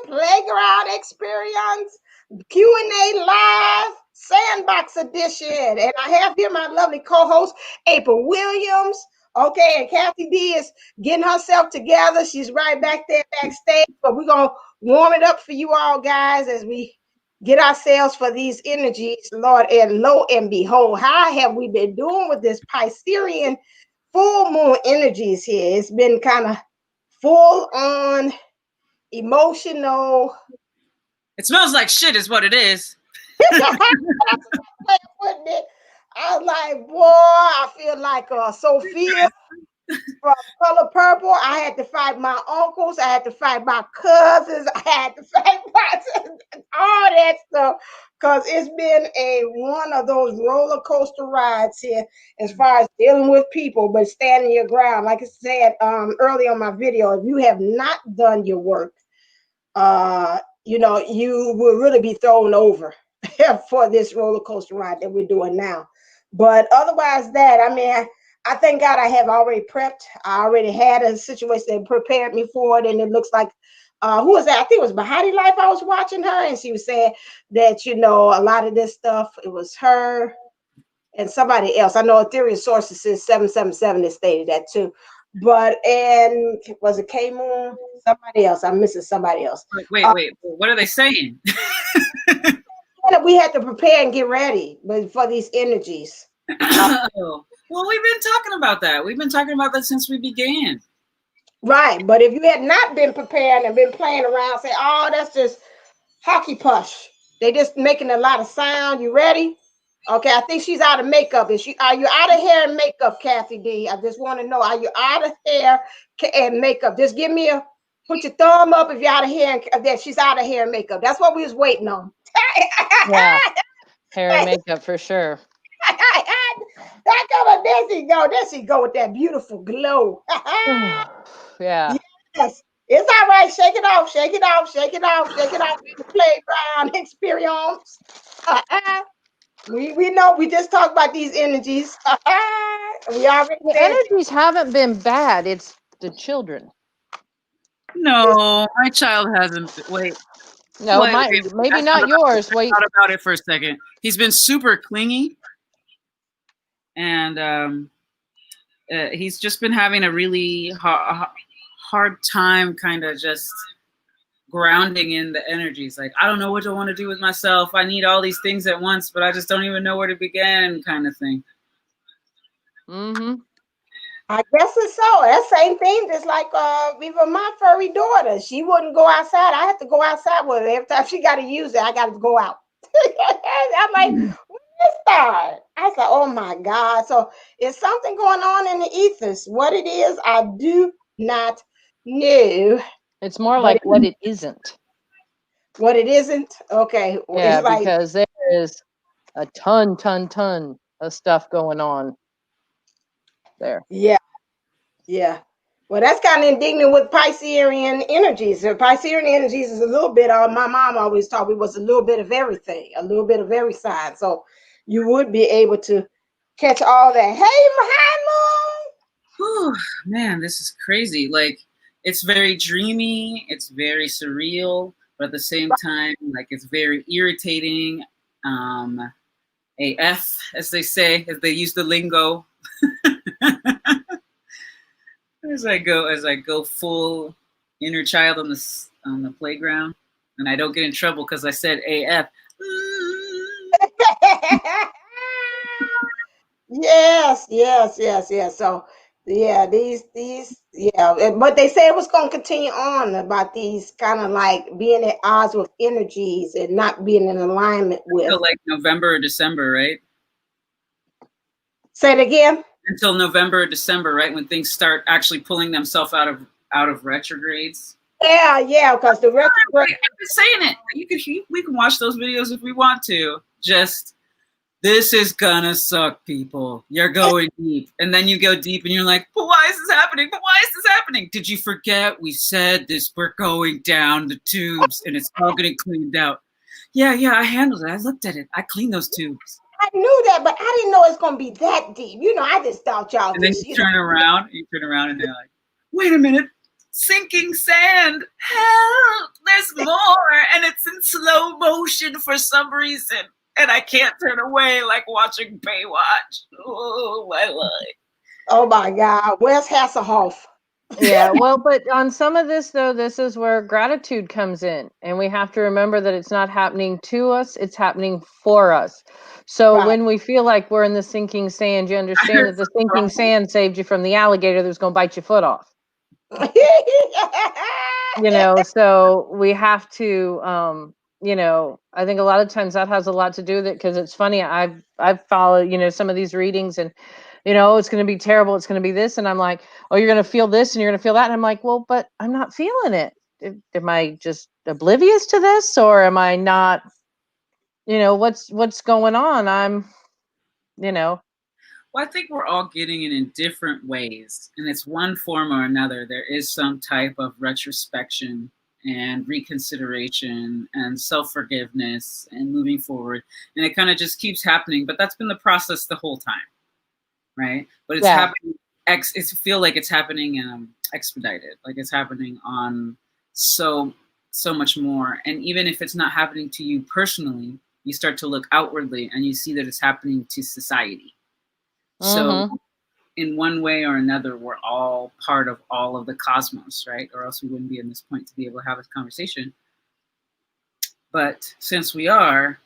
Playground Experience, Q&A Live, Sandbox Edition. And I have here my lovely co-host, April Williams. Okay, and Kathy D is getting herself together. She's right back there backstage, but we're going to warm it up for you all, guys, as we get ourselves for these energies, Lord. And lo and behold, how have we been doing with this Piscean full moon energies here? It's been kind of full on emotional. It smells like shit is what it is. I was like, boy, I feel like Sophia from Color Purple. I had to fight my uncles. I had to fight my cousins. I had to fight all that stuff because it's been one of those roller coaster rides here as far as dealing with people, but standing your ground. Like I said earlier on my video, if you have not done your work, you will really be thrown over for this roller coaster ride that we're doing now. But otherwise that, I mean, I thank God I have already prepped. I already had a situation that prepared me for it. And it looks like, who was that? I think it was Behatilife. I was watching her and she was saying that, a lot of this stuff, it was her and somebody else. I know Ethereal Sorceress 777 that stated that too. And was it K-Moon? Somebody else. I'm missing somebody else. Wait. What are they saying? We had to prepare and get ready for these energies. Well, we've been talking about that. We've been talking about that since we began. Right. But if you had not been prepared and been playing around, say, oh, that's just hockey push. They just making a lot of sound. You ready? Okay, I think she's out of makeup. Are you out of hair and makeup, Kathy D? I just want to know, are you out of hair and makeup? Just put your thumb up if you're out of hair and that she's out of hair and makeup. That's what we was waiting on. Yeah, hair and makeup for sure. There she go with that beautiful glow. Yeah. Yes. It's all right. Shake it off. Shake it off. Shake it off. Shake it off. Playground experience. We know. We just talked about these energies. The energies haven't been bad. It's the children. No, my child hasn't. Wait. No, maybe not yours. Wait. Thought about it for a second. He's been super clingy, and he's just been having a really hard time, kind of just grounding in the energies. Like, I don't know what I want to do with myself. I need all these things at once, but I just don't even know where to begin, kind of thing. Mm-hmm. I guess it's so. That same thing, just like even my furry daughter. She wouldn't go outside. I had to go outside with her. Every time she got to use it, I got to go out. I'm like, when did it start? I was like, oh my God. So it's something going on in the ethers. What it is, I do not know. It's more like what it isn't. What it isn't? Okay. Well, yeah, because there is a ton of stuff going on there. Yeah. Well, that's kind of indignant with Piscean energies. Piscean energies is a little bit of, my mom always taught me, was a little bit of everything, a little bit of every sign. So you would be able to catch all that. Hey, Moon! Man, this is crazy. Like, it's very dreamy. It's very surreal. But at the same time, like, it's very irritating. AF, as they say, as they use the lingo. As I go full inner child on the playground, and I don't get in trouble because I said AF. Yes. So yeah, but they say it was going to continue on about these kind of like being at odds with energies and not being in alignment with. Until like November or December, right? Say it again. Until November or December, right, when things start actually pulling themselves out of retrogrades. Yeah, because the retrograde. I'm just saying it. We can watch those videos if we want to. Just, this is gonna suck, people. You're going deep, and then you go deep, and you're like, but why is this happening? But why is this happening? Did you forget we said this? We're going down the tubes, and it's all getting cleaned out. Yeah, I handled it. I looked at it. I cleaned those tubes. I knew that, but I didn't know it's going to be that deep. I just thought y'all. And then you turn around, and they're like, wait a minute, sinking sand. Help! There's more, and it's in slow motion for some reason, and I can't turn away like watching Baywatch. Oh my life! Oh my God, where's Hasselhoff? Yeah, well, but on some of this though, this is where gratitude comes in, and we have to remember that it's not happening to us; it's happening for us. So Right. when we feel like we're in the sinking sand, you understand that the sinking sand saved you from the alligator that was going to bite your foot off. You know, so we have to, you know, I think a lot of times that has a lot to do with it, because it's funny. I've followed, you know, some of these readings, and you know, it's going to be terrible. It's going to be this, and I'm like, oh, you're going to feel this, and you're going to feel that, and I'm like, well, but I'm not feeling it. Am I just oblivious to this, or am I not? You know, what's going on? I'm, you know. Well, I think we're all getting it in different ways, and it's one form or another. There is some type of retrospection and reconsideration and self-forgiveness and moving forward, and it kind of just keeps happening. But that's been the process the whole time, right? But it's happening. It's feel like it's happening expedited, like it's happening on so much more. And even if it's not happening to you personally, you start to look outwardly and you see that it's happening to society. So in one way or another, we're all part of all of the cosmos, right? Or else we wouldn't be in this point to be able to have this conversation. But since we are,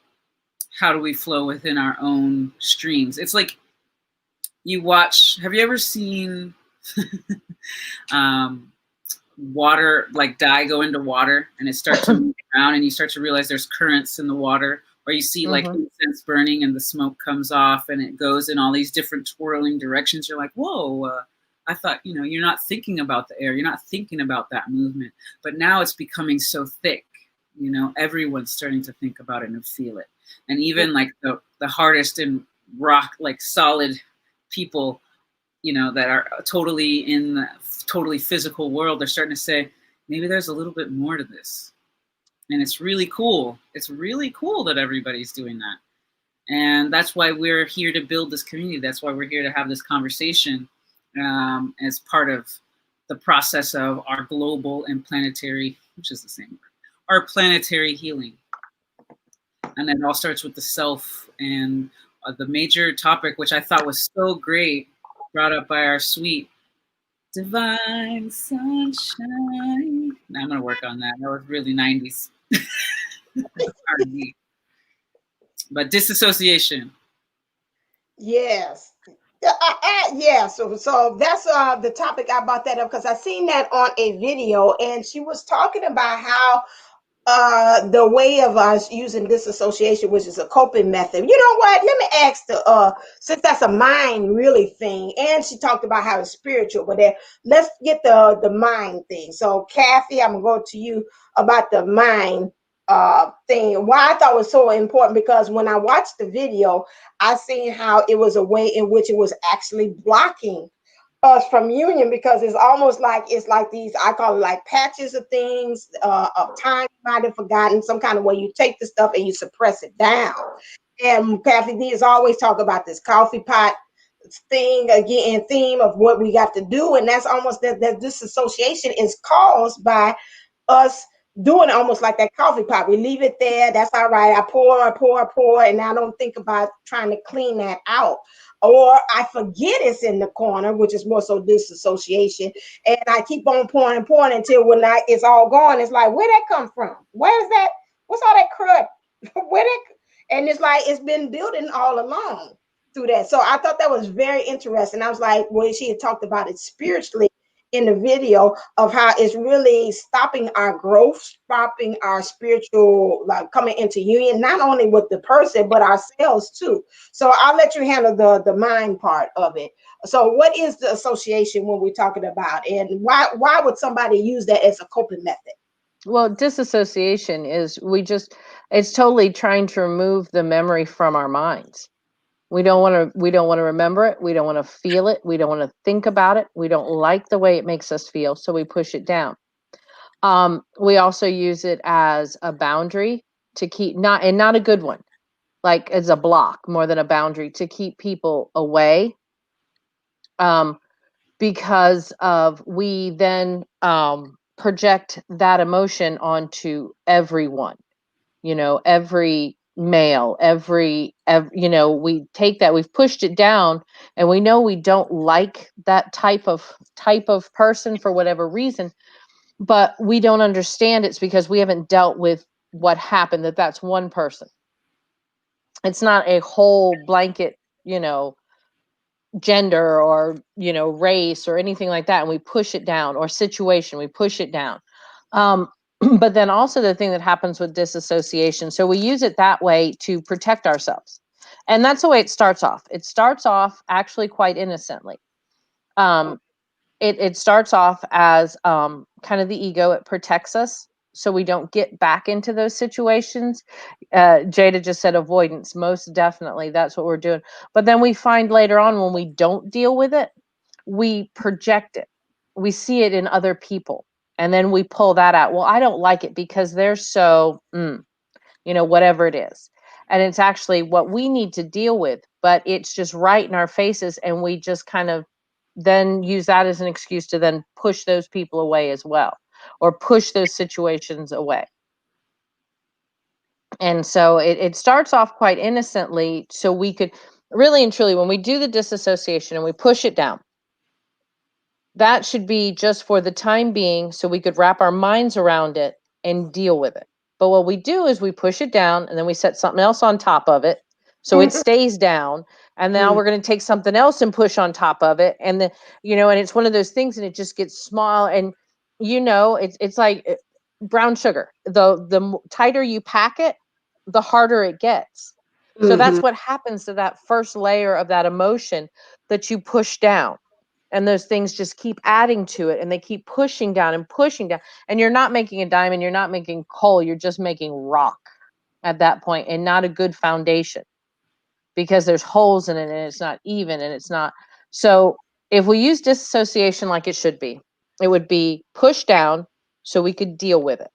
how do we flow within our own streams? It's like you watch, have you ever seen water, like dye go into water and it starts to move around and you start to realize there's currents in the water? Or you see like incense burning and the smoke comes off and it goes in all these different twirling directions. You're like, whoa, I thought, you know, you're not thinking about the air. You're not thinking about that movement. But now it's becoming so thick, you know, everyone's starting to think about it and feel it. And even like the hardest in rock, like solid people, you know, that are totally in the totally physical world, they're starting to say, maybe there's a little bit more to this. And it's really cool. It's really cool that everybody's doing that. And that's why we're here to build this community. That's why we're here to have this conversation as part of the process of our global and planetary, which is the same word, our planetary healing. And it all starts with the self. And the major topic, which I thought was so great, brought up by our sweet Divine Sunshine. Now I'm going to work on that. That was really 90s. But disassociation. Yes. Yeah, so that's the topic. I brought that up because I seen that on a video, and she was talking about how the way of us using disassociation, which is a coping method. You know what? Let me ask since that's a mind really thing, and she talked about how it's spiritual, but then let's get the mind thing. So Kathy, I'm gonna go to you about the mind thing. Why I thought was so important, because when I watched the video, I seen how it was a way in which it was actually blocking us from union, because it's almost like it's like these, I call it like patches of things of time you might have forgotten, some kind of way you take the stuff and you suppress it down. And Kathy D is always talk about this coffee pot thing again, theme of what we got to do, and that's almost that disassociation is caused by us doing almost like that coffee pot. We leave it there. That's all right. I pour, and I don't think about trying to clean that out. Or I forget it's in the corner, which is more so disassociation. And I keep on pouring until when it's all gone. It's like, where'd that come from? Where's that? What's all that crud? And it's like, it's been building all along through that. So I thought that was very interesting. I was like, when she had talked about it spiritually in the video, of how it's really stopping our growth, stopping our spiritual, like coming into union, not only with the person, but ourselves too. So I'll let you handle the mind part of it. So what is the association when we're talking about, and why would somebody use that as a coping method? Well, disassociation is it's totally trying to remove the memory from our minds. We don't want to remember it. We don't want to feel it. We don't want to think about it. We don't like the way it makes us feel, so we push it down. We also use it as a boundary to keep, not a good one, like as a block more than a boundary, to keep people away. because of we then project that emotion onto everyone, you know, every male, every you know, we take that, we've pushed it down, and we know we don't like that type of person for whatever reason, but we don't understand it's because we haven't dealt with what happened, that's one person. It's not a whole blanket, you know, gender or, you know, race or anything like that, and we push it down, or situation, we push it down. But then also the thing that happens with disassociation, so we use it that way to protect ourselves, and that's the way it starts off. It starts off actually quite innocently. It starts off as kind of the ego. It protects us so we don't get back into those situations. Jada just said avoidance. Most definitely, that's what we're doing. But then we find later on when we don't deal with it, we project it. We see it in other people. And then we pull that out. Well, I don't like it because they're so, you know, whatever it is. And it's actually what we need to deal with, but it's just right in our faces. And we just kind of then use that as an excuse to then push those people away as well, or push those situations away. And so it starts off quite innocently, so we could really and truly, when we do the disassociation and we push it down, that should be just for the time being so we could wrap our minds around it and deal with it. But what we do is we push it down and then we set something else on top of it so it stays down, and now we're going to take something else and push on top of it, and then, you know, and it's one of those things, and it just gets small, and you know, it's like brown sugar. The tighter you pack it, the harder it gets. So that's what happens to that first layer of that emotion that you push down, and those things just keep adding to it, and they keep pushing down and pushing down, and you're not making a diamond, you're not making coal, you're just making rock at that point, and not a good foundation, because there's holes in it and it's not even, and it's not. So if we use disassociation like it should be, it would be pushed down so we could deal with it.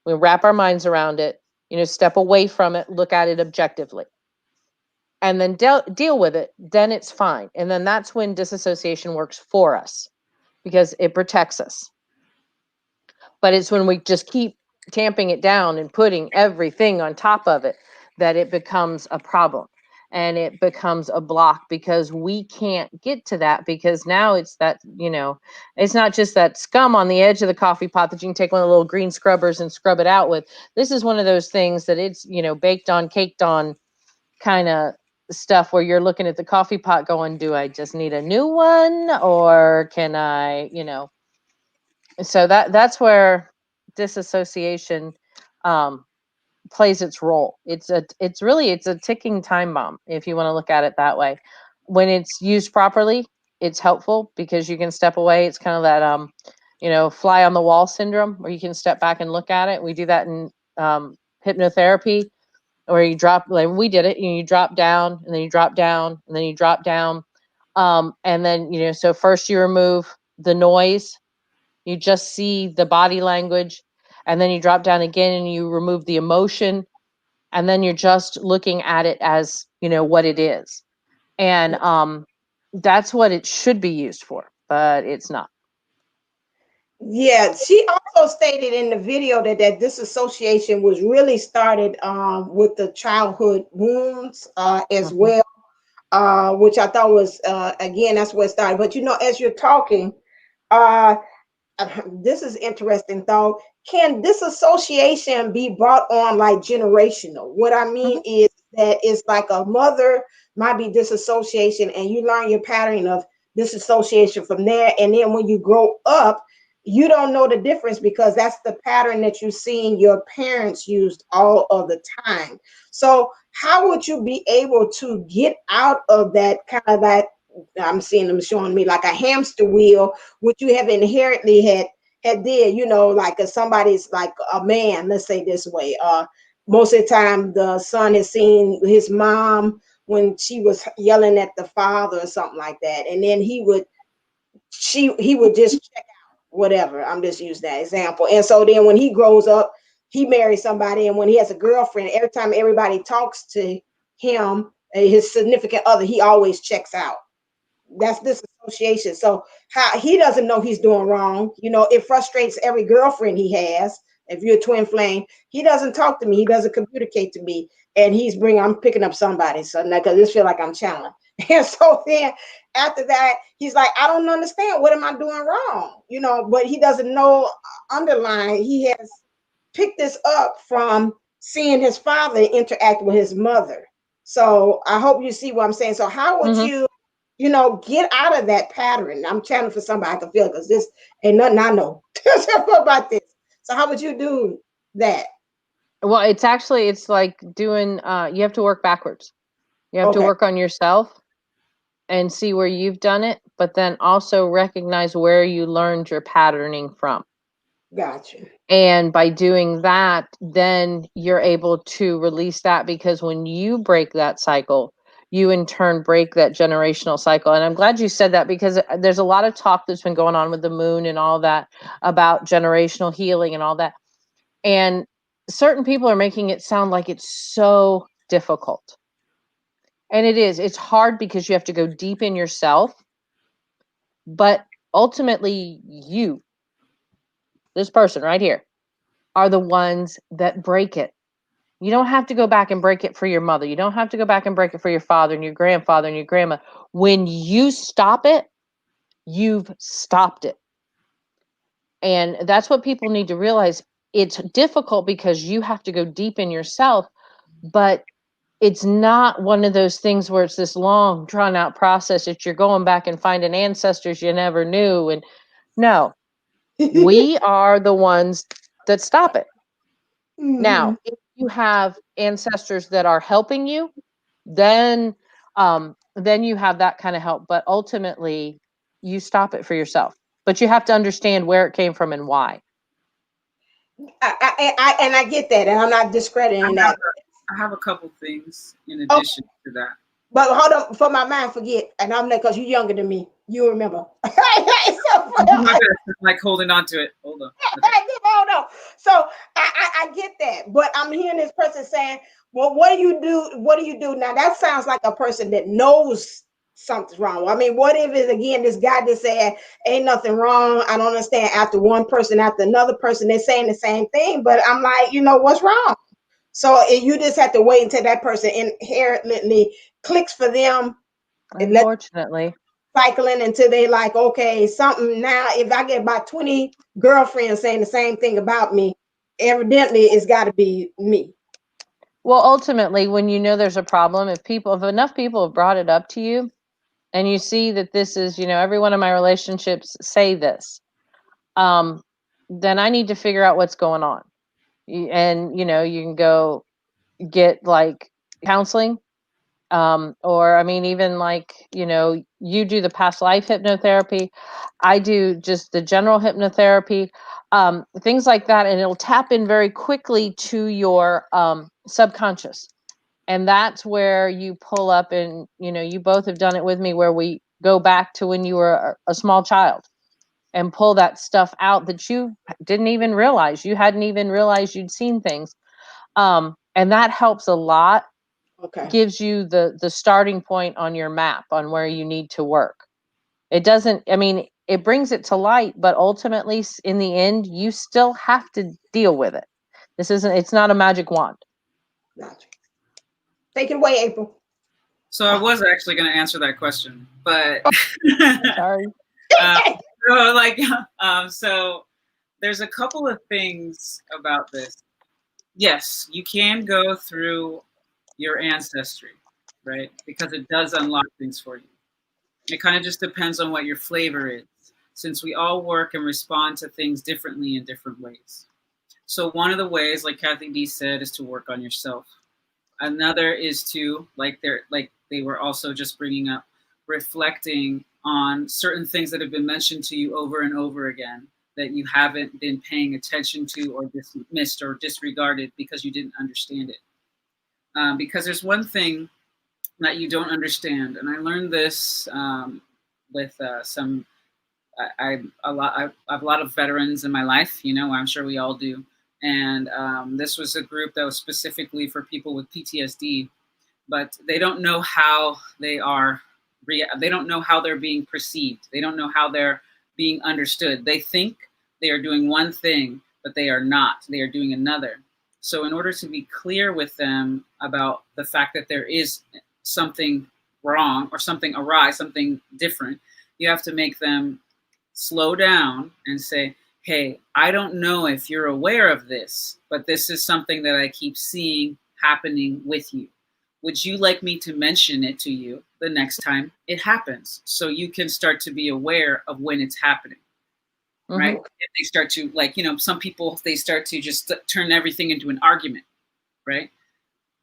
We wrap our minds around it, you know, step away from it, look at it objectively, and then deal with it. Then it's fine. And then that's when disassociation works for us, because it protects us. But it's when we just keep tamping it down and putting everything on top of it that it becomes a problem, and it becomes a block, because we can't get to that, because now it's that, you know, it's not just that scum on the edge of the coffee pot that you can take one of the little green scrubbers and scrub it out with. This is one of those things that it's, you know, baked on, caked on kind of stuff, where you're looking at the coffee pot going, do I just need a new one, or can I, you know? So that's where disassociation plays its role. It's a ticking time bomb, if you want to look at it that way. When it's used properly, it's helpful, because you can step away. It's kind of that you know, fly on the wall syndrome, where you can step back and look at it. We do that in hypnotherapy, where you drop, like we did it, you drop down, and then you drop down, and then you drop down, and then, you know, so first you remove the noise, you just see the body language, and then you drop down again and you remove the emotion, and then you're just looking at it as, you know, what it is. And that's what it should be used for, but it's not. Yeah, she also stated in the video that disassociation was really started with the childhood wounds as well, which I thought was again, that's where it started. But you know, as you're talking, this is interesting thought. Can disassociation be brought on like generational? What I mean is that it's like a mother might be disassociation, and you learn your pattern of disassociation from there, and then when you grow up, you don't know the difference, because that's the pattern that you're seeing your parents used all of the time. So how would you be able to get out of that kind of that, I'm seeing them showing me like a hamster wheel, which you have inherently had did, you know, like if somebody's like a man, let's say this way, most of the time the son has seen his mom when she was yelling at the father or something like that, and then he would just check out, whatever, I'm just using that example. And so then when he grows up, he marries somebody, and when he has a girlfriend, every time everybody talks to him, his significant other, he always checks out. That's disassociation. So how he doesn't know he's doing wrong. You know, it frustrates every girlfriend he has. If you're a twin flame, he doesn't talk to me. He doesn't communicate to me. And I'm picking up somebody. So now, because this feel like I'm channeling. And so then after that, he's like, I don't understand. What am I doing wrong? You know, but he doesn't know underlying. He has picked this up from seeing his father interact with his mother. So I hope you see what I'm saying. So how would you, you know, get out of that pattern? I'm channeling for somebody I can feel, because this ain't nothing I know about this. So how would you do that? Well, it's like doing, you have to work backwards. You have to work on yourself and see where you've done it, but then also recognize where you learned your patterning from. Gotcha. And by doing that, then you're able to release that, because when you break that cycle, you in turn break that generational cycle. And I'm glad you said that, because there's a lot of talk that's been going on with the moon and all that about generational healing and all that. And certain people are making it sound like it's so difficult. And it is. It's hard because you have to go deep in yourself. But ultimately, you, this person right here, are the ones that break it. You don't have to go back and break it for your mother. You don't have to go back and break it for your father and your grandfather and your grandma. When you stop it, you've stopped it. And that's what people need to realize. It's difficult because you have to go deep in yourself, but it's not one of those things where it's this long, drawn out process that you're going back and finding ancestors you never knew. And no, we are the ones that stop it. Now, if you have ancestors that are helping you, then you have that kind of help. But ultimately, you stop it for yourself. But you have to understand where it came from and why. I get that, and I'm not discrediting that. I have a couple things in addition to that. But hold on, for my mind, forget, and I'm there because you're younger than me. You remember. I'm like holding on to it. Hold on. Okay. Hold on. So I get that, but I'm hearing this person saying, well, what do you do? What do you do? Now that sounds like a person that knows something's wrong. I mean, what if it's again this guy that said ain't nothing wrong? I don't understand. After one person, after another person, they're saying the same thing, but I'm like, you know, what's wrong? So you just have to wait until that person inherently clicks for them. Unfortunately. Cycling until they like, okay, something now. If I get about 20 girlfriends saying the same thing about me, evidently it's got to be me. Well, ultimately, when you know there's a problem, if enough people have brought it up to you, and you see that this is, you know, every one of my relationships say this, then I need to figure out what's going on. And, you know, you can go get like counseling, or I mean, even like, you know, you do the past life hypnotherapy, I do just the general hypnotherapy, things like that, and it'll tap in very quickly to your subconscious. And that's where you pull up, and you know, you both have done it with me, where we go back to when you were a small child and pull that stuff out that you didn't even realize, you hadn't even realized you'd seen things. And that helps a lot. Okay. Gives you the starting point on your map on where you need to work. It doesn't, I mean, it brings it to light, but ultimately in the end, you still have to deal with it. It's not a magic wand. Gotcha. Take it away, April. So I was actually going to answer that question, but sorry. So there's a couple of things about this. Yes, you can go through your ancestry, right? Because it does unlock things for you. It kind of just depends on what your flavor is, since we all work and respond to things differently in different ways. So one of the ways, like Kathy B said, is to work on yourself. Another is to, like they were also just bringing up, reflecting on certain things that have been mentioned to you over and over again that you haven't been paying attention to, or dismissed or disregarded because you didn't understand it. Because there's one thing that you don't understand, and I learned this with some. I have a lot of veterans in my life. You know, I'm sure we all do. And this was a group that was specifically for people with PTSD, but they don't know how they are they don't know how they're being perceived. They don't know how they're being understood. They think they are doing one thing, but they are not. They are doing another. So in order to be clear with them about the fact that there is something wrong or something awry, something different, you have to make them slow down and say, hey, I don't know if you're aware of this, but this is something that I keep seeing happening with you. Would you like me to mention it to you the next time it happens so you can start to be aware of when it's happening? Right? If they start to, like, some people, they start to just turn everything into an argument, right?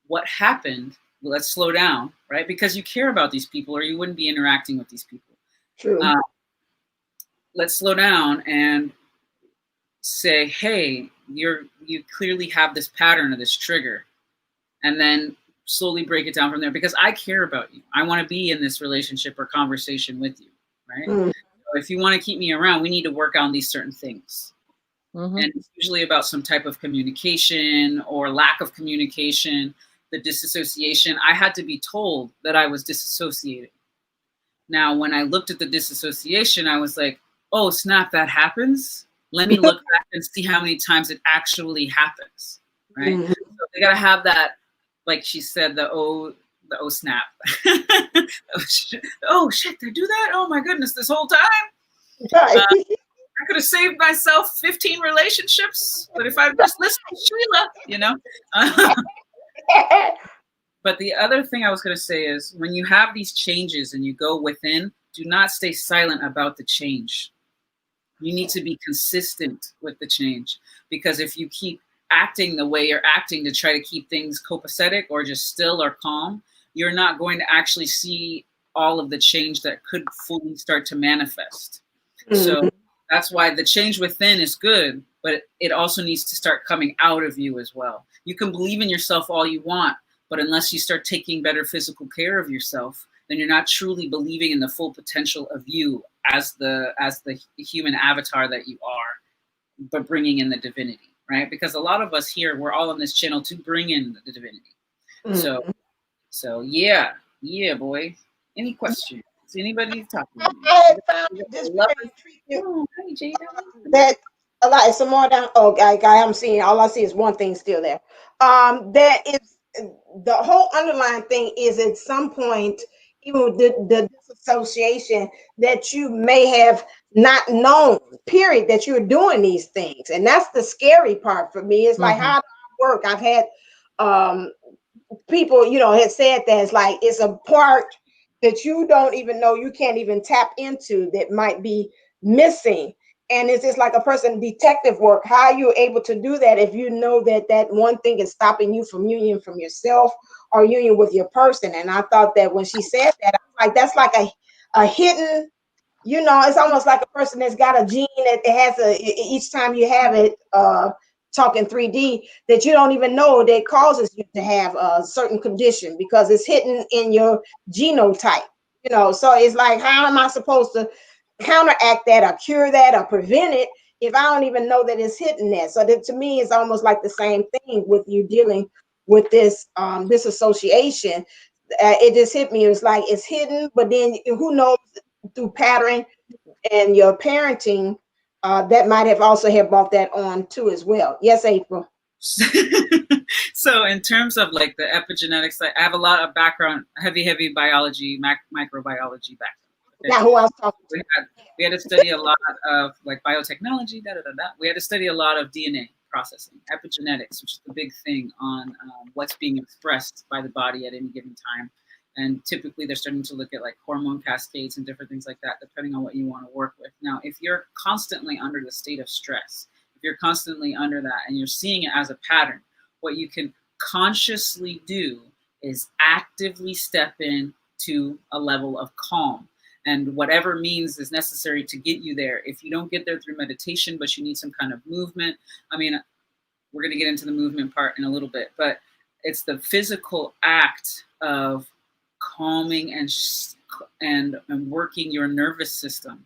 What happened? Well, let's slow down, right? Because you care about these people or you wouldn't be interacting with these people. True. Let's slow down and say, hey, you clearly have this pattern or this trigger, and then slowly break it down from there, because I care about you. I want to be in this relationship or conversation with you, right? So if you want to keep me around, we need to work on these certain things. And it's usually about some type of communication or lack of communication. The disassociation, I had to be told that I was disassociated. Now, when I looked at the disassociation, I was like, oh, snap, that happens? Let me look back and see how many times it actually happens, right? So they got to have that, like she said, the oh snap. Oh, shit, they do that? Oh, my goodness, this whole time? I could have saved myself 15 relationships, but if I just listened to Sheila, But the other thing I was going to say is, when you have these changes and you go within, do not stay silent about the change. You need to be consistent with the change, because if you keep acting the way you're acting to try to keep things copacetic or just still or calm, you're not going to actually see all of the change that could fully start to manifest. So that's why the change within is good, but it also needs to start coming out of you as well. You can believe in yourself all you want, but unless you start taking better physical care of yourself, then you're not truly believing in the full potential of you as the human avatar that you are, but bringing in the divinity, right? Because a lot of us here, we're all on this channel to bring in the divinity. So yeah, boy. Any questions? Anybody talking? I had found this that a lot. Some more down. Oh, I'm seeing. All I see is one thing still there. That is the whole underlying thing is at some point, even with the disassociation, that you may have not known, period, that you're doing these things. And that's the scary part for me. It's like, how does it work? I've had people, had said that it's like, it's a part that you don't even know, you can't even tap into, that might be missing. And it's just like a person detective work. How are you able to do that if you know that that one thing is stopping you from union from yourself or union with your person? And I thought that when she said that, I was like, that's like a hidden, it's almost like a person that's got a gene that it has each time you have it, talking 3D, that you don't even know that causes you to have a certain condition because it's hidden in your genotype. So it's like, how am I supposed to counteract that or cure that or prevent it if I don't even know that it's hidden there? So that, to me, it's almost like the same thing with you dealing with this association. It just hit me. It's like it's hidden, but then who knows, through pattern and your parenting, that might have also have brought that on too as well. Yes, April. So in terms of like the epigenetics, I have a lot of background, heavy biology, microbiology background. Okay? Not who I was talking to. We had to study a lot of like biotechnology, We had to study a lot of DNA processing, epigenetics, which is the big thing on what's being expressed by the body at any given time. And typically they're starting to look at like hormone cascades and different things like that, depending on what you want to work with. Now, if you're constantly under the state of stress, if you're constantly under that and you're seeing it as a pattern, what you can consciously do is actively step in to a level of calm. And whatever means is necessary to get you there. If you don't get there through meditation, but you need some kind of movement, I mean, we're going to get into the movement part in a little bit, but it's the physical act of calming and working your nervous system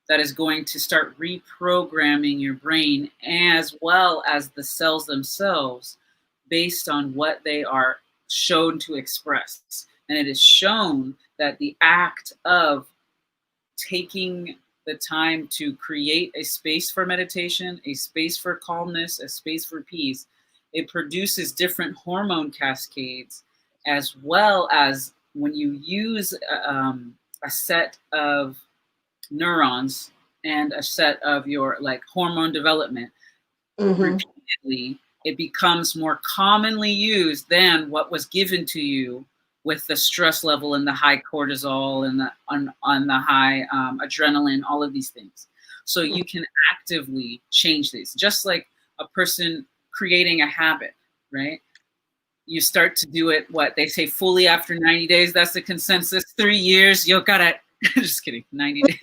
that is going to start reprogramming your brain, as well as the cells themselves, based on what they are shown to express. And it is shown that the act of taking the time to create a space for meditation, a space for calmness, a space for peace, it produces different hormone cascades, as well as when you use a set of neurons and a set of your like hormone development repeatedly, it becomes more commonly used than what was given to you with the stress level and the high cortisol and the on the high adrenaline, all of these things. So you can actively change these, just like a person creating a habit, right? You start to do it, what they say, fully after 90 days. That's the consensus. 3 years, you gotta, just kidding, 90 days.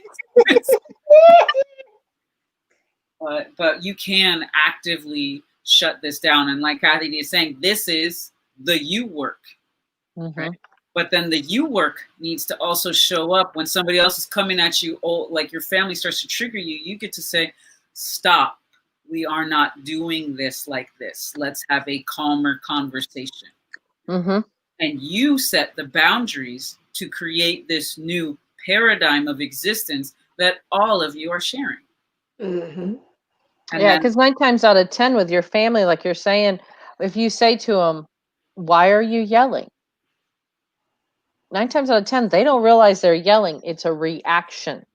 But you can actively shut this down. And like Kathy is saying, this is the you work. Right? But then the you work needs to also show up when somebody else is coming at you, like your family starts to trigger you. You get to say, stop. We are not doing this like this. Let's have a calmer conversation. And you set the boundaries to create this new paradigm of existence that all of you are sharing. Yeah, because 9 times out of 10 with your family, like you're saying, if you say to them, why are you yelling? 9 times out of 10, they don't realize they're yelling. It's a reaction.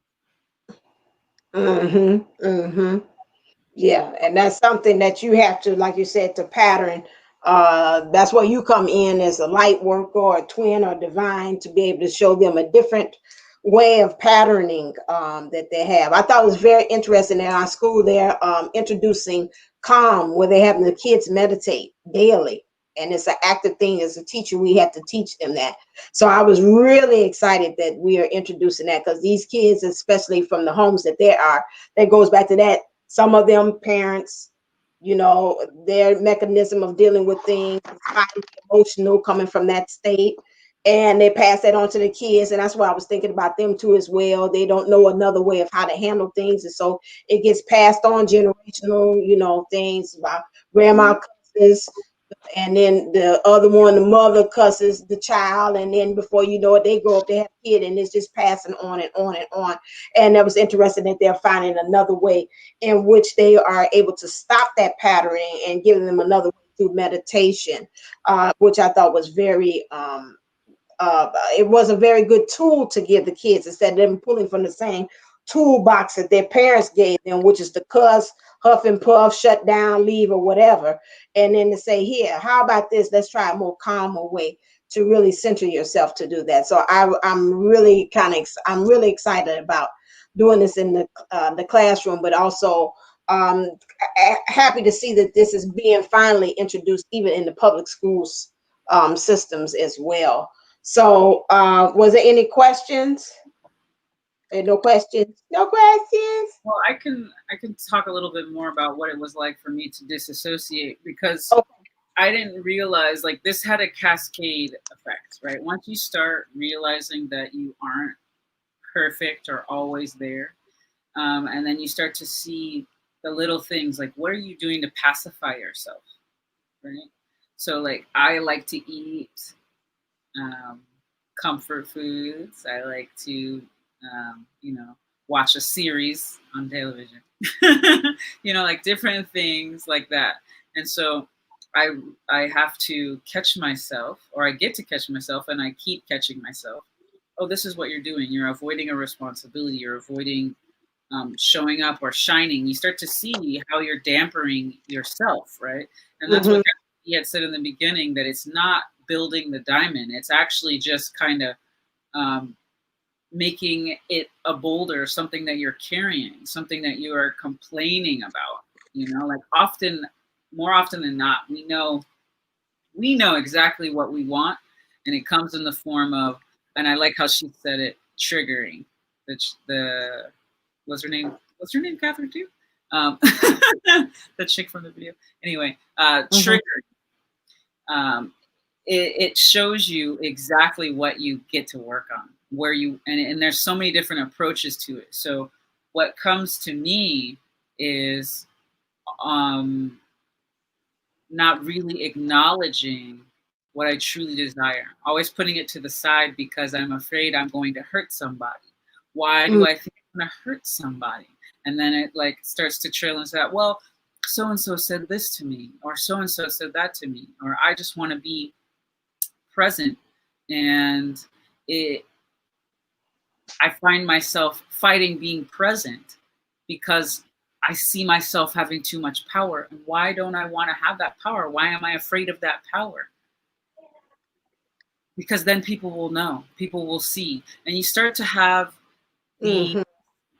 Yeah, and that's something that you have to, like you said, to pattern. That's where you come in as a light worker or a twin or divine, to be able to show them a different way of patterning that they have. I thought it was very interesting in our school. They're introducing calm, where they're having the kids meditate daily. And it's an active thing. As a teacher, we have to teach them that. So I was really excited that we are introducing that, because these kids, especially from the homes that they are, that goes back to that. Some of them parents, you know, their mechanism of dealing with things is highly emotional, coming from that state, and they pass that on to the kids. And that's why I was thinking about them too as well. They don't know another way of how to handle things, and so it gets passed on generational, you know, things about grandma cusses, and then the other one, the mother cusses the child, and then before you know it, they grow up, they have a kid, and it's just passing on and on and on. And that was interesting that they're finding another way in which they are able to stop that patterning and giving them another way through meditation, which I thought was very it was a very good tool to give the kids, instead of them pulling from the same toolbox that their parents gave them, which is the cuss, huff and puff, shut down, leave, or whatever. And then to say, here, how about this? Let's try a more calmer way to really center yourself to do that. So I'm really excited about doing this in the classroom, but also happy to see that this is being finally introduced even in the public schools systems as well. So was there any questions? No questions. No questions. Well, I can talk a little bit more about what it was like for me to disassociate, because I didn't realize, like, this had a cascade effect, right? Once you start realizing that you aren't perfect or always there, and then you start to see the little things, like, what are you doing to pacify yourself, right? So, like, I like to eat comfort foods. I like to watch a series on television, like different things like that. And so I have to catch myself, or I get to catch myself, and I keep catching myself. Oh, this is what you're doing. You're avoiding a responsibility. You're avoiding showing up or shining. You start to see how you're dampering yourself, right? And that's what he had said in the beginning, that it's not building the diamond. It's actually just kind of making it a boulder, something that you're carrying, something that you are complaining about. Like more often than not, we know exactly what we want, and it comes in the form of, and I like how she said it, triggering. The what's her name, Catherine, too? The chick from the video. Anyway, triggering. It shows you exactly what you get to work on, where you, and there's so many different approaches to it. So what comes to me is not really acknowledging what I truly desire. Always putting it to the side because I'm afraid I'm going to hurt somebody. Why do I think I'm going to hurt somebody? And then it like starts to trail into that. Well, so-and-so said this to me, or so-and-so said that to me, or I just want to be present. And I find myself fighting being present because I see myself having too much power. And why don't I want to have that power? Why am I afraid of that power? Because then people will know, people will see. And you start to have the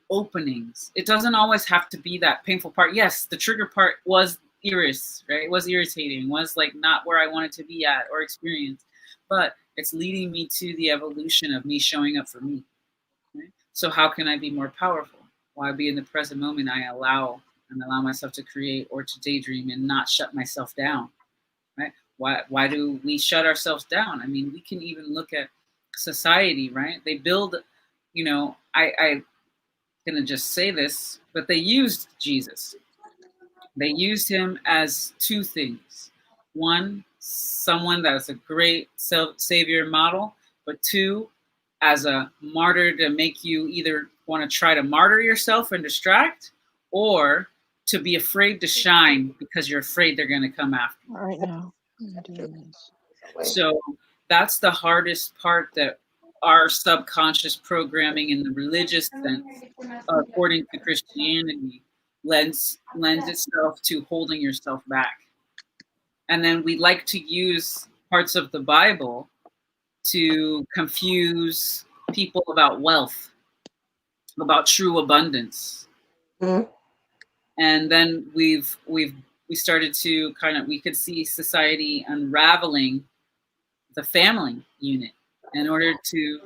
openings. It doesn't always have to be that painful part. Yes, the trigger part was right? It was irritating, was like not where I wanted to be at or experience. But it's leading me to the evolution of me showing up for me. Right? So how can I be more powerful? Why be in the present moment? I allow myself to create or to daydream and not shut myself down. Right? Why do we shut ourselves down? I mean, we can even look at society, right? They build, I gonna just say this, but they used Jesus. They used him as two things. One, someone that's a great savior model, but two, as a martyr to make you either want to try to martyr yourself and distract, or to be afraid to shine because you're afraid they're going to come after you. Right now. I'm doing this. So that's the hardest part, that our subconscious programming in the religious sense, according to Christianity, lends itself to holding yourself back. And then we like to use parts of the Bible to confuse people about wealth, about true abundance. Mm-hmm. And then we started to we could see society unraveling the family unit in order to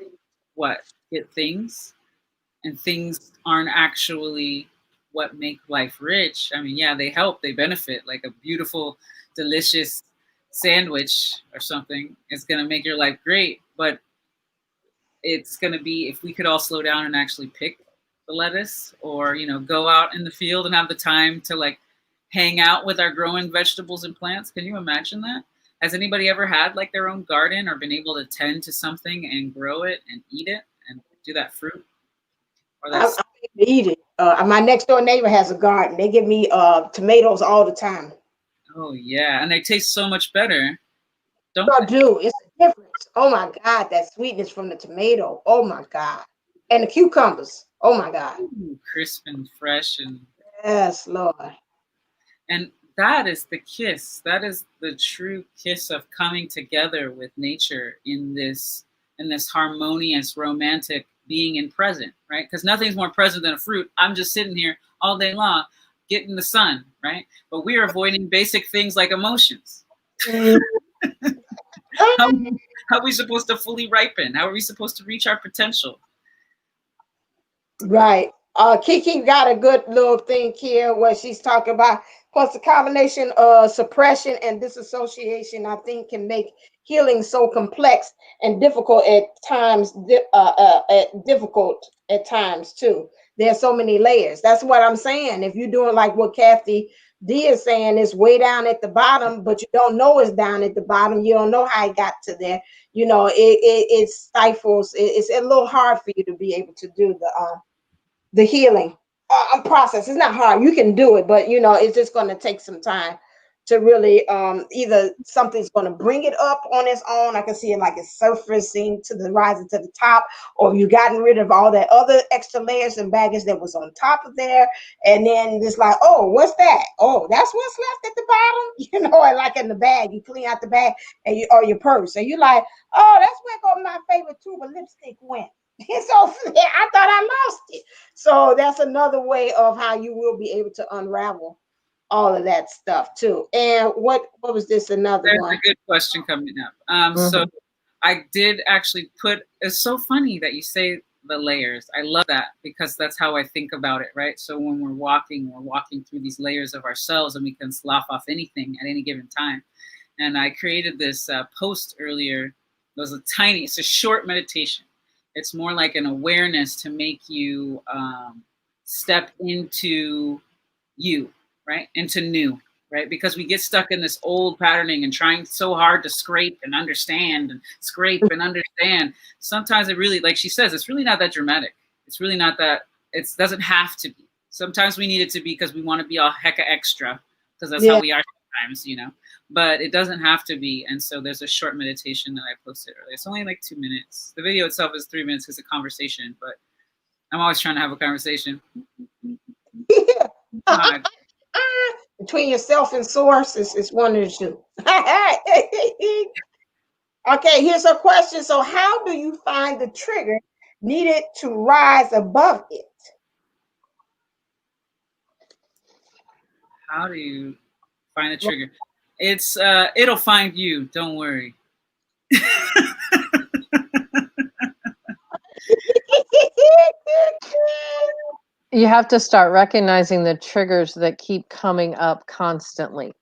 get things, and things aren't actually what make life rich. I mean, yeah, they help, they benefit, like a beautiful, delicious sandwich or something is going to make your life great, but it's going to be, if we could all slow down and actually pick the lettuce, or go out in the field and have the time to like hang out with our growing vegetables and plants. Can you imagine that? Has anybody ever had like their own garden or been able to tend to something and grow it and eat it and do that fruit? Or I eat it. My next door neighbor has a garden. They give me tomatoes all the time. Oh yeah, and they taste so much better. Don't I do. It's a difference. Oh my God, that sweetness from the tomato. Oh my God, and the cucumbers. Oh my God, crisp and fresh, and yes, Lord. And that is the kiss. That is the true kiss of coming together with nature in this harmonious, romantic being in present, right? Because nothing's more present than a fruit. I'm just sitting here all day long, getting the sun, right? But we are avoiding basic things like emotions. How are we supposed to fully ripen? How are we supposed to reach our potential? Right. Kiki got a good little thing here where she's talking about, plus the combination of suppression and disassociation, I think, can make healing so complex and difficult at times, difficult at times too. There's so many layers. That's what I'm saying. If you're doing like what Kathy D is saying, it's way down at the bottom, but you don't know it's down at the bottom. You don't know how it got to there. It stifles. It's a little hard for you to be able to do the healing process. It's not hard. You can do it, but it's just going to take some time to really either something's going to bring it up on its own. I can see it like it's surfacing to the rising to the top, or you gotten rid of all that other extra layers and baggage that was on top of there, and then it's like, oh, what's that? Oh, that's what's left at the bottom. And like in the bag, you clean out the bag and or your purse, and you're like, oh, that's where my favorite tube of lipstick went. So I thought I lost it. So that's another way of how you will be able to unravel all of that stuff too. And what was this? Another There's one. a good question coming up. So I did actually put. It's so funny that you say the layers. I love that because that's how I think about it, right? So when we're walking through these layers of ourselves, and we can slough off anything at any given time. And I created this post earlier. It's a short meditation. It's more like an awareness to make you step into you, right? Into new. right? Because we get stuck in this old patterning and trying so hard to scrape and understand and scrape and understand. Sometimes it really, like she says, it's really not that dramatic. It's really not that, it doesn't have to be. Sometimes we need it to be because we want to be all hecka extra, because that's how we are sometimes, you know, but it doesn't have to be. And so there's a short meditation that I posted earlier. It's only like 2 minutes. The video itself is 3 minutes. It's a conversation, but I'm always trying to have a conversation. Between yourself and source is one of the two. Okay, here's a question. So how do you find the trigger needed to rise above it? How do you find the trigger? It's it'll find you, don't worry. You have to start recognizing the triggers that keep coming up constantly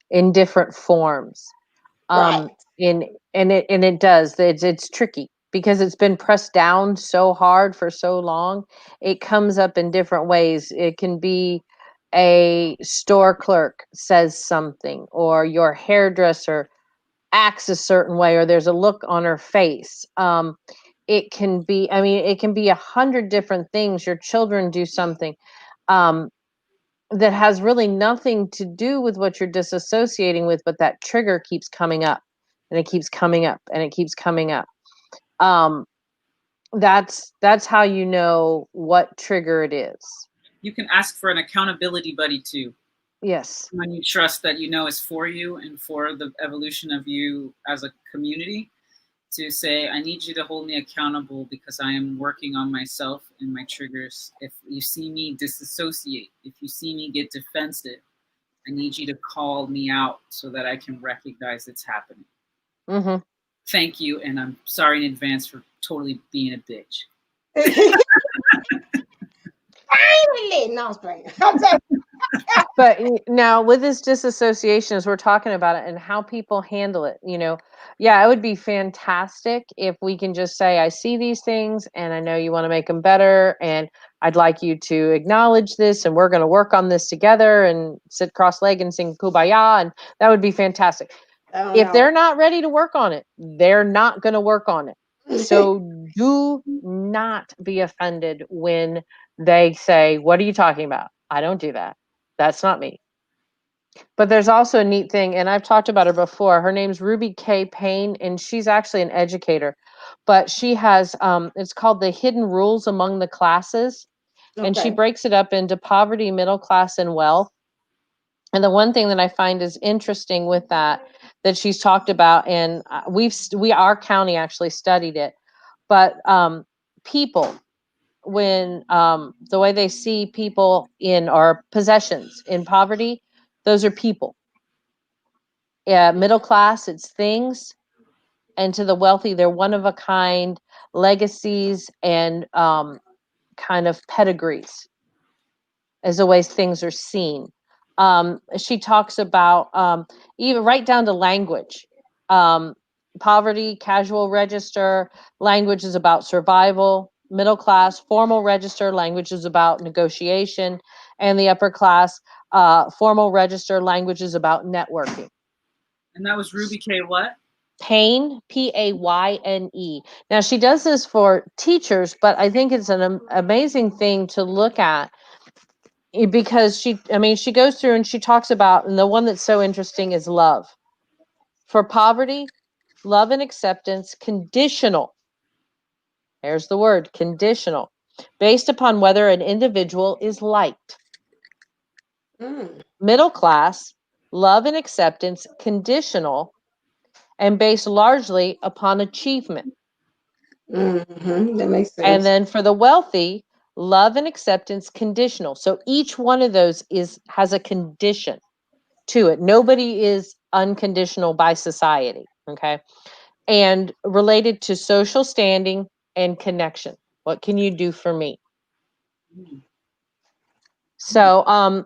in different forms. Right. And it does. It's tricky because it's been pressed down so hard for so long. It comes up in different ways. It can be a store clerk says something, or your hairdresser acts a certain way, or there's a look on her face. It can be, I mean, it can be 100 different things. Your children do something that has really nothing to do with what you're disassociating with, but that trigger keeps coming up and it keeps coming up and it keeps coming up. That's how you know what trigger it is. You can ask for an accountability buddy too. Yes. When you trust that you know is for you and for the evolution of you as a community, to say, I need you to hold me accountable because I am working on myself and my triggers. If you see me disassociate, if you see me get defensive, I need you to call me out so that I can recognize it's happening. Mm-hmm. Thank you, and I'm sorry in advance for totally being a bitch. Finally, no, but now with this disassociation, as we're talking about it and how people handle it, you know, yeah, it would be fantastic if we can just say, I see these things and I know you want to make them better, and I'd like you to acknowledge this, and we're going to work on this together and sit cross-legged and sing Kumbaya, and that would be fantastic. If they're not ready to work on it, they're not going to work on it. So do not be offended when they say, what are you talking about? I don't do that. That's not me. But there's also a neat thing, and I've talked about her before. Her name's Ruby K. Payne, and she's actually an educator. But she has, it's called The Hidden Rules Among the Classes. And she breaks it up into poverty, middle class, and wealth. And the one thing that I find is interesting with that she's talked about, and our county actually studied it, but people, when the way they see people in our possessions in poverty, those are people. Yeah, middle class, it's things, and to the wealthy, they're one of a kind legacies and kind of pedigrees as the ways things are seen. She talks about even right down to language. Poverty, casual register, language is about survival. Middle class, formal register, language is about negotiation. And the upper class, formal register, language is about networking. And that was Ruby K. what? Payne, Payne. Now, she does this for teachers, but I think it's an amazing thing to look at, because she goes through and she talks about, and the one that's so interesting is love. For poverty, love and acceptance, conditional. There's the word, conditional, based upon whether an individual is liked. Middle class, love and acceptance, conditional, and based largely upon achievement. That makes sense. And then for the wealthy, love and acceptance, conditional. So each one of those has a condition to it. Nobody is unconditional by society, okay? And related to social standing and connection. What can you do for me? So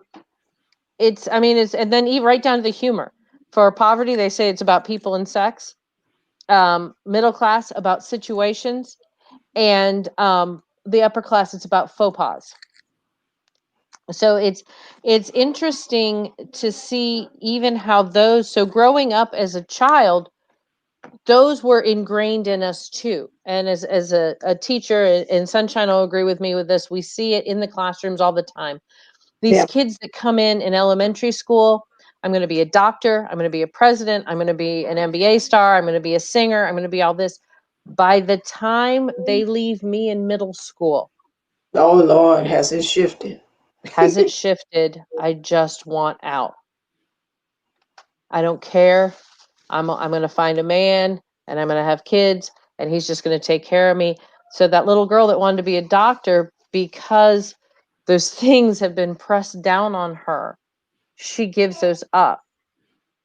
it's and then even right down to the humor. For poverty, they say it's about people and sex. Middle class, about situations. And the upper class, it's about faux pas. So it's interesting to see even how those, so growing up as a child, those were ingrained in us too. And as a teacher, and Sunshine will agree with me with this, we see it in the classrooms all the time. These kids that come in elementary school, I'm going to be a doctor, I'm going to be a president, I'm going to be an NBA star, I'm going to be a singer, I'm going to be all this. By the time they leave me in middle school, Oh Lord, has it shifted? has it shifted? I just want out. I don't care. I'm going to find a man and I'm going to have kids and he's just going to take care of me. So that little girl that wanted to be a doctor, because those things have been pressed down on her, she gives those up.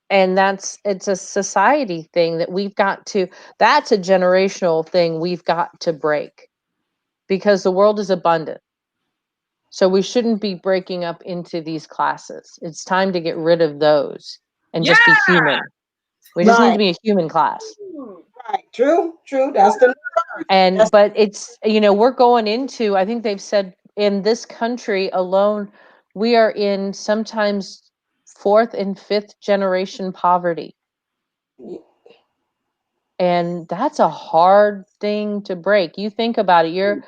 And it's a society thing that we've got to, that's a generational thing we've got to break, because the world is abundant. So we shouldn't be breaking up into these classes. It's time to get rid of those and just be human. We just need to be a human class. Right. True. That's the But it's, we're going into, I think they've said in this country alone, we are in sometimes 4th and 5th generation poverty. And that's a hard thing to break. You think about it, you're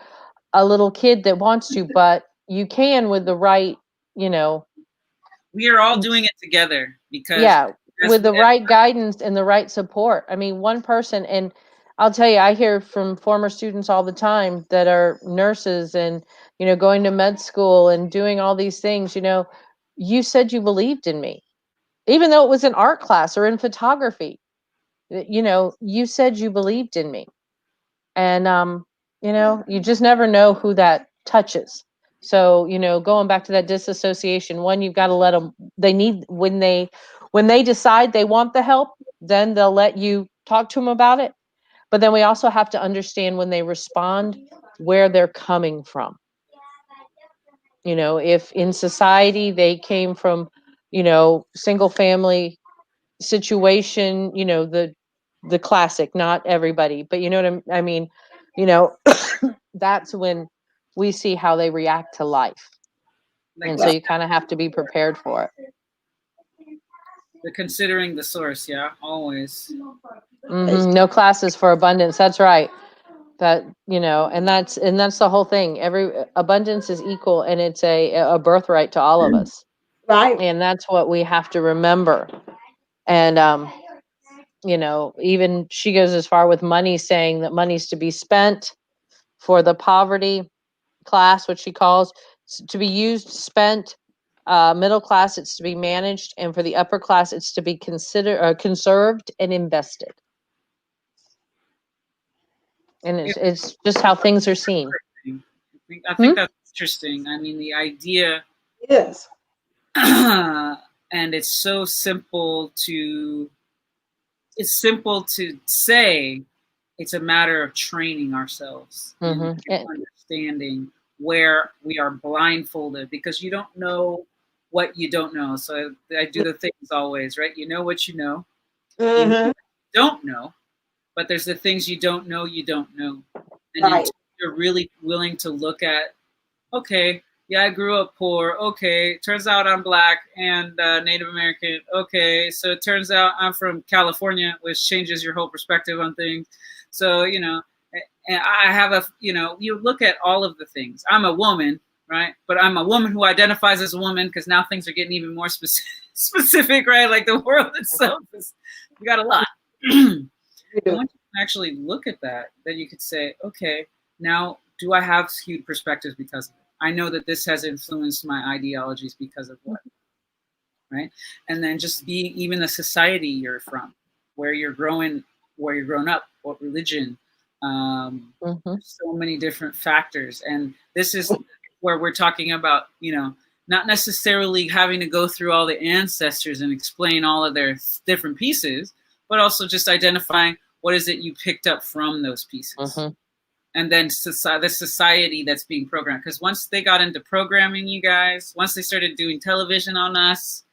a little kid that wants to, but you can with the right, we are all doing it together, because with the right guidance and the right support. I mean, one person, and I'll tell you, I hear from former students all the time that are nurses and, going to med school and doing all these things. You said you believed in me, even though it was in art class or in photography. You said you believed in me. And, you just never know who that touches. So, going back to that disassociation, one, you've got to let them, when they decide they want the help, then they'll let you talk to them about it. But then we also have to understand when they respond, where they're coming from. If in society they came from, single family situation, the classic, not everybody, but you know what I mean, that's when we see how they react to life. And so you kind of have to be prepared for it. They're considering the source, always. No classes for abundance. That's right. That, and that's the whole thing. Every abundance is equal, and it's a birthright to all of us. Right. And that's what we have to remember. And even she goes as far with money, saying that money's to be spent for the poverty class, which she calls to be used, spent. Middle class, it's to be managed, and for the upper class, it's to be conserved and invested. And it's just how things are seen. I think that's interesting. I mean, the idea. Yes. And it's so simple to. It's simple to say. It's a matter of training ourselves and understanding where we are blindfolded, because you don't know what you don't know. So I do the things always, right? You know what you know. You know what you don't know, but there's the things you don't know. And until you're really willing to look at, okay, yeah, I grew up poor. Okay, turns out I'm Black and Native American. Okay, so it turns out I'm from California, which changes your whole perspective on things. So, and I have you look at all of the things. I'm a woman, right? But I'm a woman who identifies as a woman, because now things are getting even more specific, right? Like the world itself we got a lot. Once you can actually look at that, then you could say, okay, now do I have skewed perspectives because of it? I know that this has influenced my ideologies because of what, right? And then just being even the society you're from, where you're grown up, what religion, so many different factors. And this is where we're talking about, not necessarily having to go through all the ancestors and explain all of their different pieces, but also just identifying what is it you picked up from those pieces. And then the society that's being programmed. Because once they got into programming, you guys, once they started doing television on us,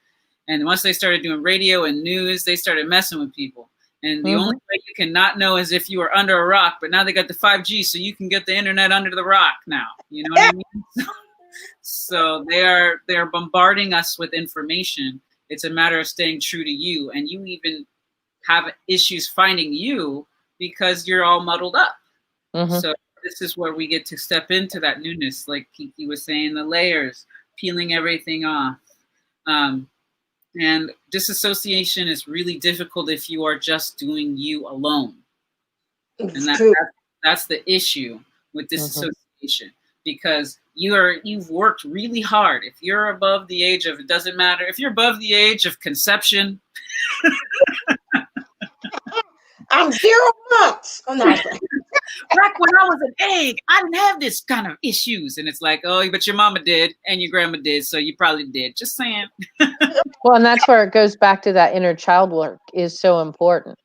and once they started doing radio and news, they started messing with people. And the only way you can not know is if you were under a rock. But now they got the 5G, so you can get the internet under the rock now. You know what I mean? So they're bombarding us with information. It's a matter of staying true to you, and you even have issues finding you because you're all muddled up. So this is where we get to step into that newness, like Kiki was saying, the layers, peeling everything off. And disassociation is really difficult if you are just doing you alone. And that's the issue with disassociation, because you've worked really hard. If you're above the age of, it doesn't matter, if you're above the age of conception. I'm 0 months. I'm not saying. Back when I was an egg, I didn't have this kind of issues. And it's like, oh, but your mama did and your grandma did, so you probably did. Just saying. Well, and that's where it goes back to that inner child work is so important,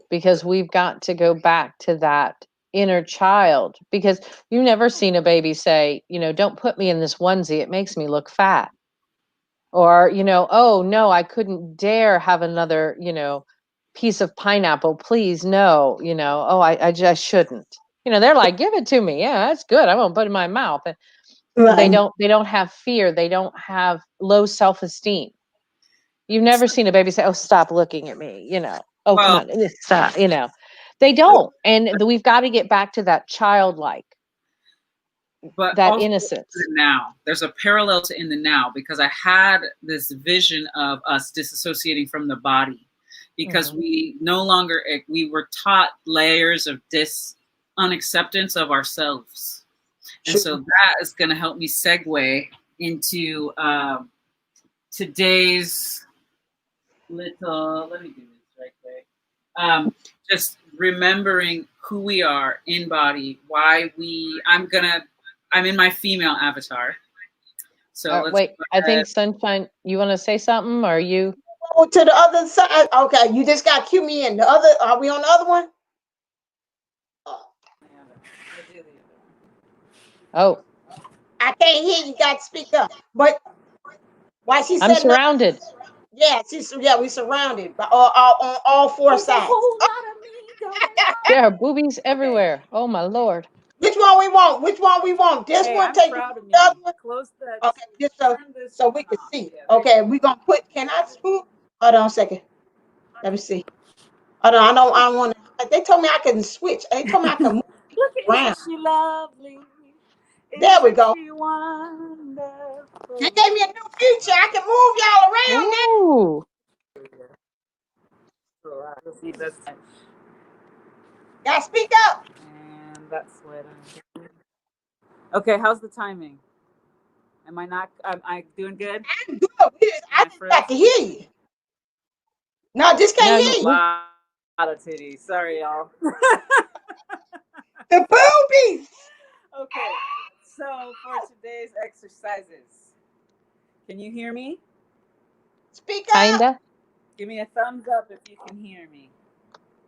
because we've got to go back to that inner child, because you've never seen a baby say, don't put me in this onesie, it makes me look fat. Or, oh no, I couldn't dare have another, piece of pineapple, please, no, oh, I just shouldn't. They're like, give it to me. Yeah, that's good. I won't put it in my mouth. And they don't have fear. They don't have low self-esteem. You've never seen a baby say, oh, stop looking at me, oh, come on, stop, they don't. And we've got to get back to that childlike, but that innocence. Now there's a parallel to in the now, because I had this vision of us disassociating from the body, because we no longer, we were taught layers of unacceptance of ourselves. And so that is going to help me segue into today's little, let me do this right quick. Just remembering who we are in body, why I'm in my female avatar. So wait, I think Sunshine, you want to say something, or you? Go to the other side. Okay, you just got to cue me in. The other, are we on the other one? Oh, I can't hear you. Got to speak up. But why she said I'm surrounded. Yeah, we're surrounded by on all 4 sides. There are boobies everywhere. Oh my Lord. Which one we want? Which one we want? This one, take the other one. Close that. Okay, just so we can see. Okay, we're gonna put. Can I swoop? Hold on a second. Let me see. Hold on. I don't want to. They told me I can switch. They told me I can move Look at around. she lovely. There we go. She wonderful. They gave me a new feature. I can move y'all around now. Ooh. Gotta speak up. And that's what I'm doing. Okay, how's the timing? Am I doing good? I'm good. I just got to hear you. No, just can't hear you. A lot of titties. Sorry, y'all. The boobies. Okay, so for today's exercises, can you hear me? Speak up. Kinda. Give me a thumbs up if you can hear me.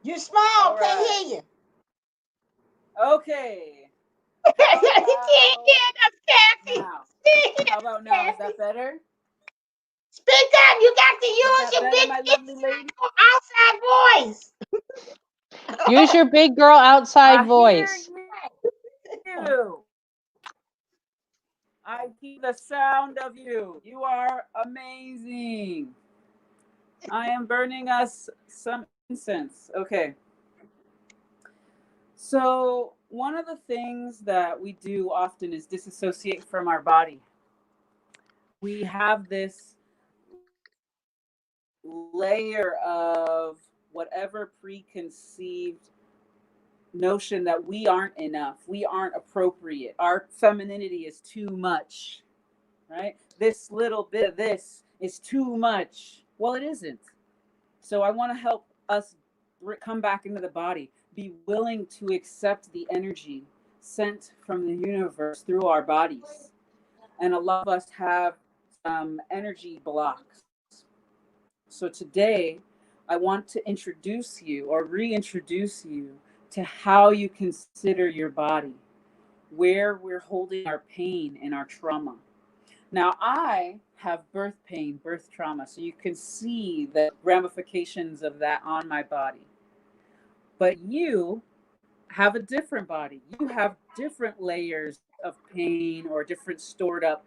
You're small. Can't hear you. Okay. You can't hear us, Kathy. Now. How about now? Is that better? Speak up. You got to use your big outside voice. Use your big girl outside voice. I hear the sound of you. You are amazing. I am burning us some incense. Okay. So one of the things that we do often is disassociate from our body. We have this layer of whatever preconceived notion that we aren't enough, we aren't appropriate, our femininity is too much, right? This little bit of this is too much. Well, it isn't. So I want to help us come back into the body, be willing to accept the energy sent from the universe through our bodies. And a lot of us have some energy blocks. So today I want to introduce you or reintroduce you to how you consider your body, where we're holding our pain and our trauma. Now, I have birth pain, birth trauma, so you can see the ramifications of that on my body. But you have a different body. You have different layers of pain or different stored up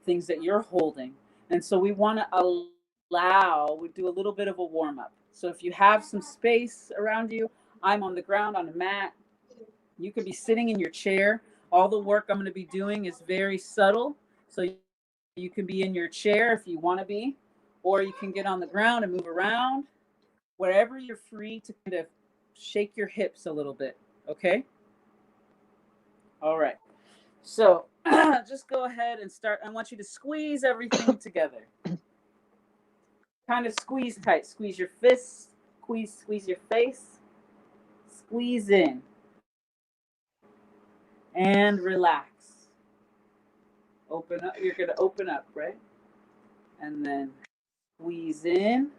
things that you're holding. And so we want to we do a little bit of a warm up. So if you have some space around you, I'm on the ground on a mat. You could be sitting in your chair. All the work I'm going to be doing is very subtle. So you can be in your chair if you want to be, or you can get on the ground and move around wherever you're free to kind of shake your hips a little bit. Okay. All right. So just go ahead and start. I want you to squeeze everything together. Kind of squeeze tight. Squeeze your fists. Squeeze your face. Squeeze in. And relax. Open up. You're going to open up, right? And then squeeze in.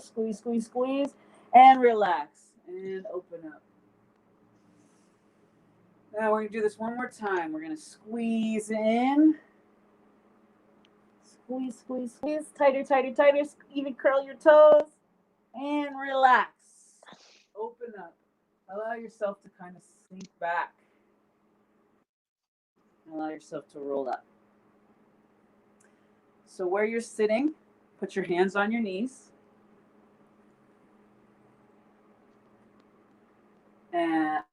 Squeeze. And relax. And open up. Now we're going to do this one more time. We're going to squeeze in. Squeeze. Tighter. Even curl your toes. And relax. Open up. Allow yourself to kind of sink back. Allow yourself to roll up. So where you're sitting, put your hands on your knees. And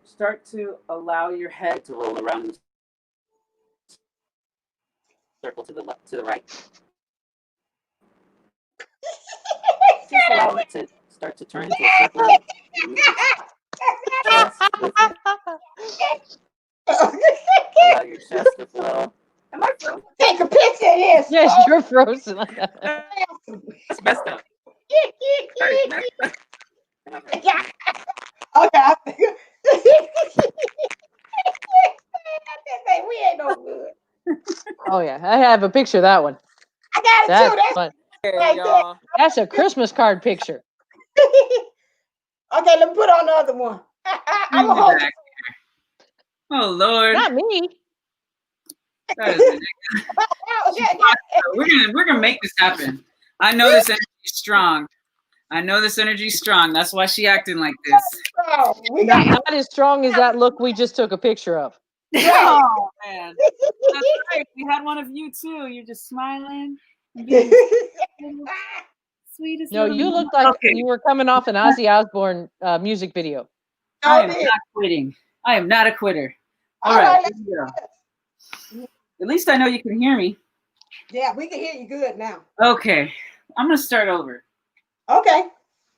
start to allow your head to roll around the circle to the left, to the right. Just allow it to start to turn into a circle. Allow your chest to flow. Am I frozen? Take a picture of this. Yes, you're frozen. That's messed up. Okay. We ain't no good. Oh yeah, I have a picture of that one. I got it That's too. fun. Right y'all. That's a Christmas card picture. Okay, let me put on the other one. I'm a hold. Oh Lord. Not me. That is we're gonna make this happen. I know this energy is strong. That's why she acting like this. Not as strong as that look we just took a picture of. Oh man, that's right. We had one of you too. You're just smiling. Sweetest. No, you look like you were coming off an Ozzy Osbourne music video. I am not quitting. I am not a quitter. All right. Here we go. At least I know you can hear me. Yeah, we can hear you good now. Okay. I'm going to start over. Okay.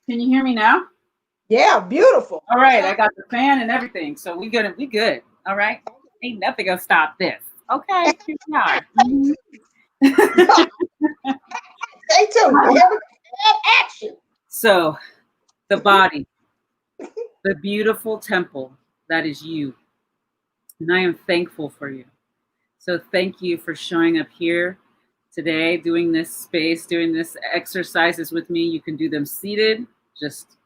Can you hear me now? Yeah, beautiful. All right. I got the fan and everything. So we good. All right. Ain't nothing going to stop this. Okay. Here we are. Stay tuned. Action. So the body, the beautiful temple that is you. And I am thankful for you. So thank you for showing up here today, doing this space, doing this exercises with me. You can do them seated, just,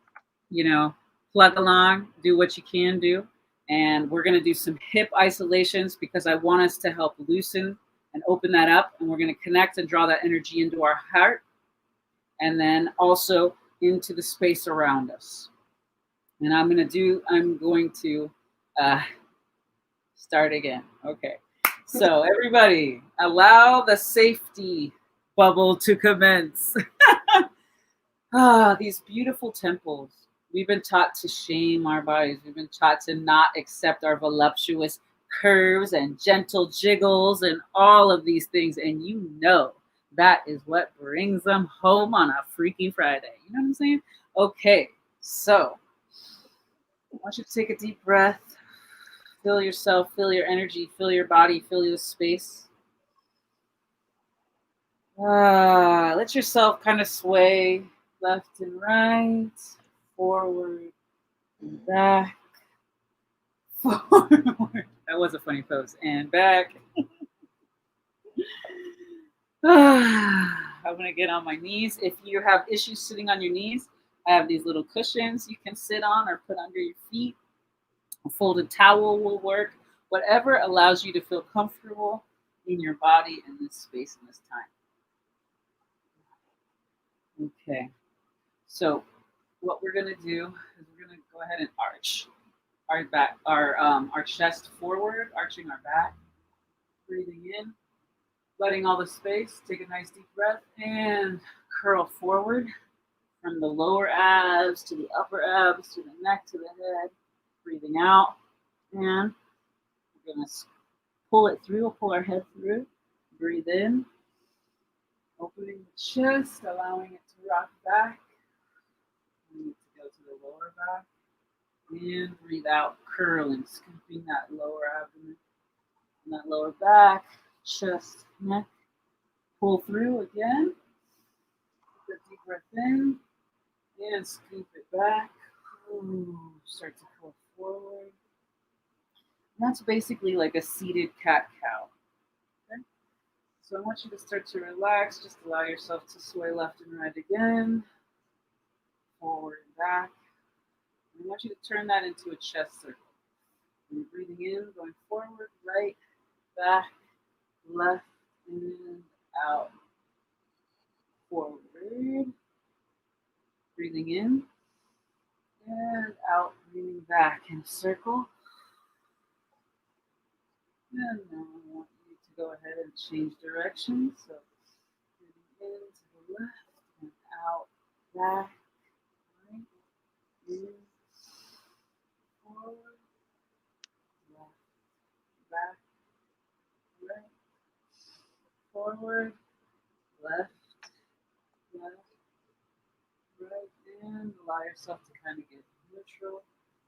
plug along, do what you can do. And we're going to do some hip isolations because I want us to help loosen and open that up. And we're going to connect and draw that energy into our heart and then also into the space around us. And I'm going to start again. Okay. So everybody, allow the safety bubble to commence. These beautiful temples. We've been taught to shame our bodies. We've been taught to not accept our voluptuous curves and gentle jiggles and all of these things. And that is what brings them home on a Freaky Friday. You know what I'm saying? Okay, so I want you to take a deep breath. Feel yourself, feel your energy, feel your body, feel your space. Let yourself kind of sway left and right, forward and back, forward. That was a funny pose. And back. I'm going to get on my knees. If you have issues sitting on your knees, I have these little cushions you can sit on or put under your feet. A folded towel will work. Whatever allows you to feel comfortable in your body in this space and this time. Okay. So what we're going to do is we're going to go ahead and arch our back, our chest forward, arching our back. Breathing in, letting all the space. Take a nice deep breath and curl forward from the lower abs to the upper abs to the neck to the head. Breathing out, and we're gonna pull it through. We'll pull our head through. Breathe in, opening the chest, allowing it to rock back. We need to go to the lower back. And breathe out, curling, scooping that lower abdomen and that lower back, chest, neck. Pull through again. Take a deep breath in and scoop it back. Ooh, start to pull forward. And that's basically like a seated cat-cow. Okay? So I want you to start to relax. Just allow yourself to sway left and right again. Forward and back. I want you to turn that into a chest circle. And you're breathing in, going forward, right, back, left, and out. Forward. Breathing in and out, breathing back in a circle. And now I want you to go ahead and change direction. So breathing in to the left and out, back, right, in, forward, left, back, right, forward, left, left, right, and allow yourself to kind of get neutral.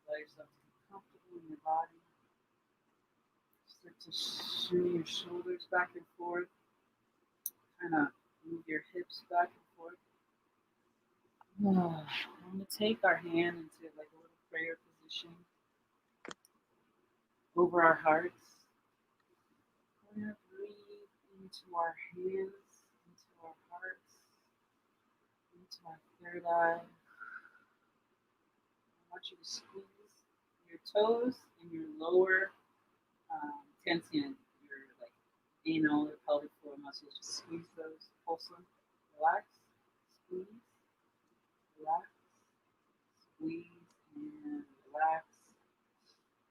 Allow yourself to be comfortable in your body. Start to shimmy your shoulders back and forth. Kind of move your hips back and forth. I'm going to take our hand into like a little prayer position over our hearts. We're going to breathe into our hands, into our hearts, into our third eye. I want you to squeeze your toes and your lower tension, your like anal or pelvic floor muscles. Just squeeze those, pulse them, relax, squeeze, relax, squeeze, and relax.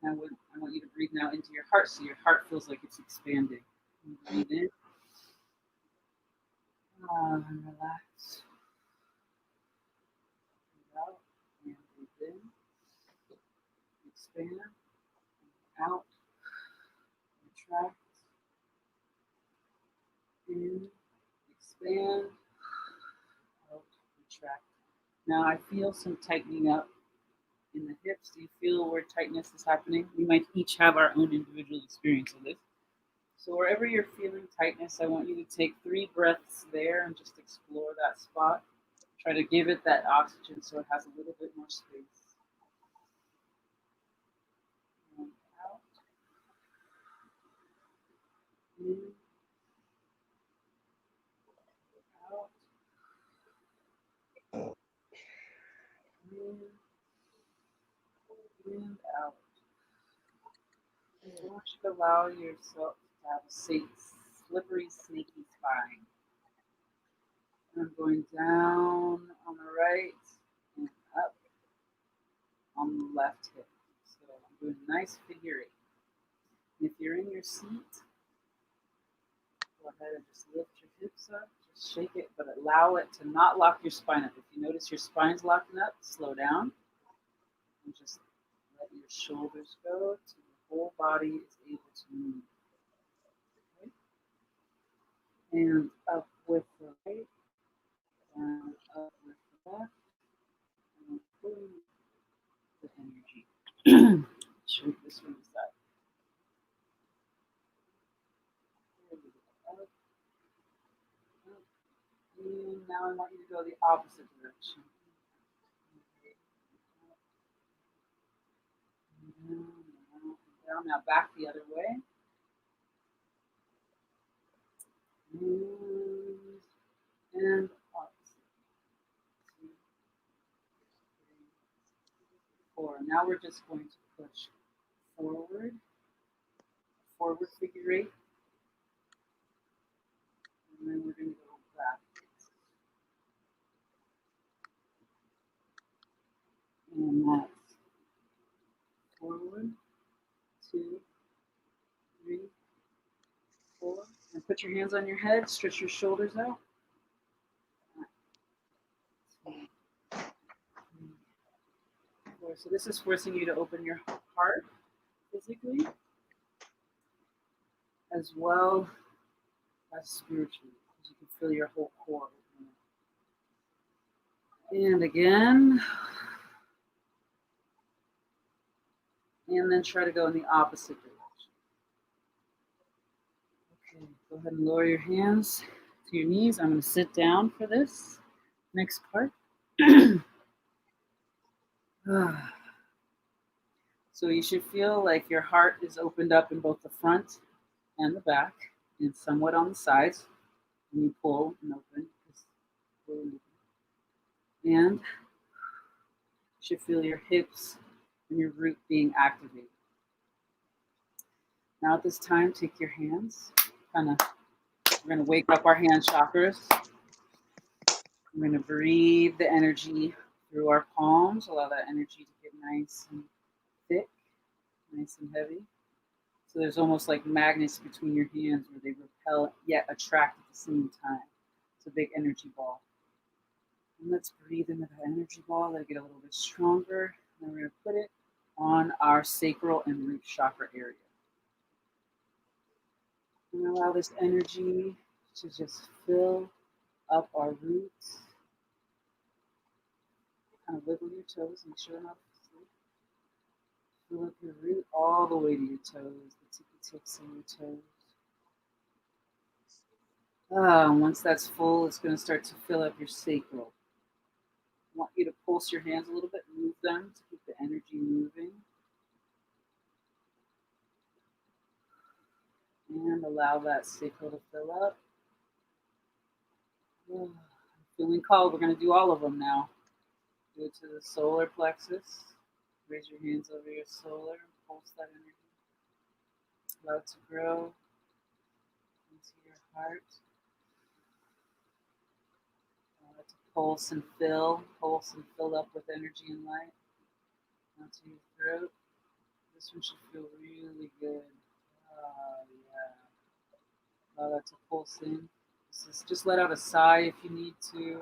And I want you to breathe now into your heart, so your heart feels like it's expanding. And breathe in, and relax. Breathe out, and breathe in. Expand, out, retract, in, expand, out, retract. Now I feel some tightening up in the hips. Do you feel where tightness is happening? We might each have our own individual experience of this. So wherever you're feeling tightness, I want you to take 3 breaths there and just explore that spot. Try to give it that oxygen so it has a little bit more space. And out. In. Out. In. And out. I want you to allow yourself to have a slippery, snaky spine. And I'm going down on the right and up on the left hip. So I'm doing a nice figure 8. And if you're in your seat, go ahead and just lift your hips up. Just shake it, but allow it to not lock your spine up. If you notice your spine's locking up, slow down. And just let your shoulders go to the whole body is able to move. Okay? And up with the right, and up with the left, and pulling the energy. Shake this from the side. Up, up. And now I want you to go the opposite direction. Down, now back the other way. And opposite. 2, 3, 4. Now we're just going to push forward figure 8. And then we're going to go backwards. And that's forward, 2, 3, 4. And put your hands on your head. Stretch your shoulders out. 1, 2, 3, 4. So this is forcing you to open your heart physically as well as spiritually, because you can feel your whole core opening up. And again. And then try to go in the opposite direction. Okay, go ahead and lower your hands to your knees. I'm going to sit down for this next part. So you should feel like your heart is opened up in both the front and the back and somewhat on the sides when you pull and open. And you should feel your hips and your root being activated. Now at this time, take your hands, we're going to wake up our hand chakras. We're going to breathe the energy through our palms, allow that energy to get nice and thick, nice and heavy. So there's almost like magnets between your hands where they repel yet attract at the same time. It's a big energy ball. And let's breathe into that energy ball, let it get a little bit stronger. And then we're going to put it on our sacral and root chakra area. And allow this energy to just fill up our roots. Kind of wiggle your toes, make sure they're not asleep. Fill up your root all the way to your toes, the tippy tips of your toes. Once that's full, it's going to start to fill up your sacral. I want you to pulse your hands a little bit, move them to keep the energy moving. And allow that sacral to fill up. I'm feeling called. We're going to do all of them now. Go to the solar plexus. Raise your hands over your solar and pulse that energy. Allow it to grow into your heart. Allow it to pulse and fill up with energy and light. Onto your throat. This one should feel really good. Yeah. Allow that to pulse in. Just let out a sigh if you need to.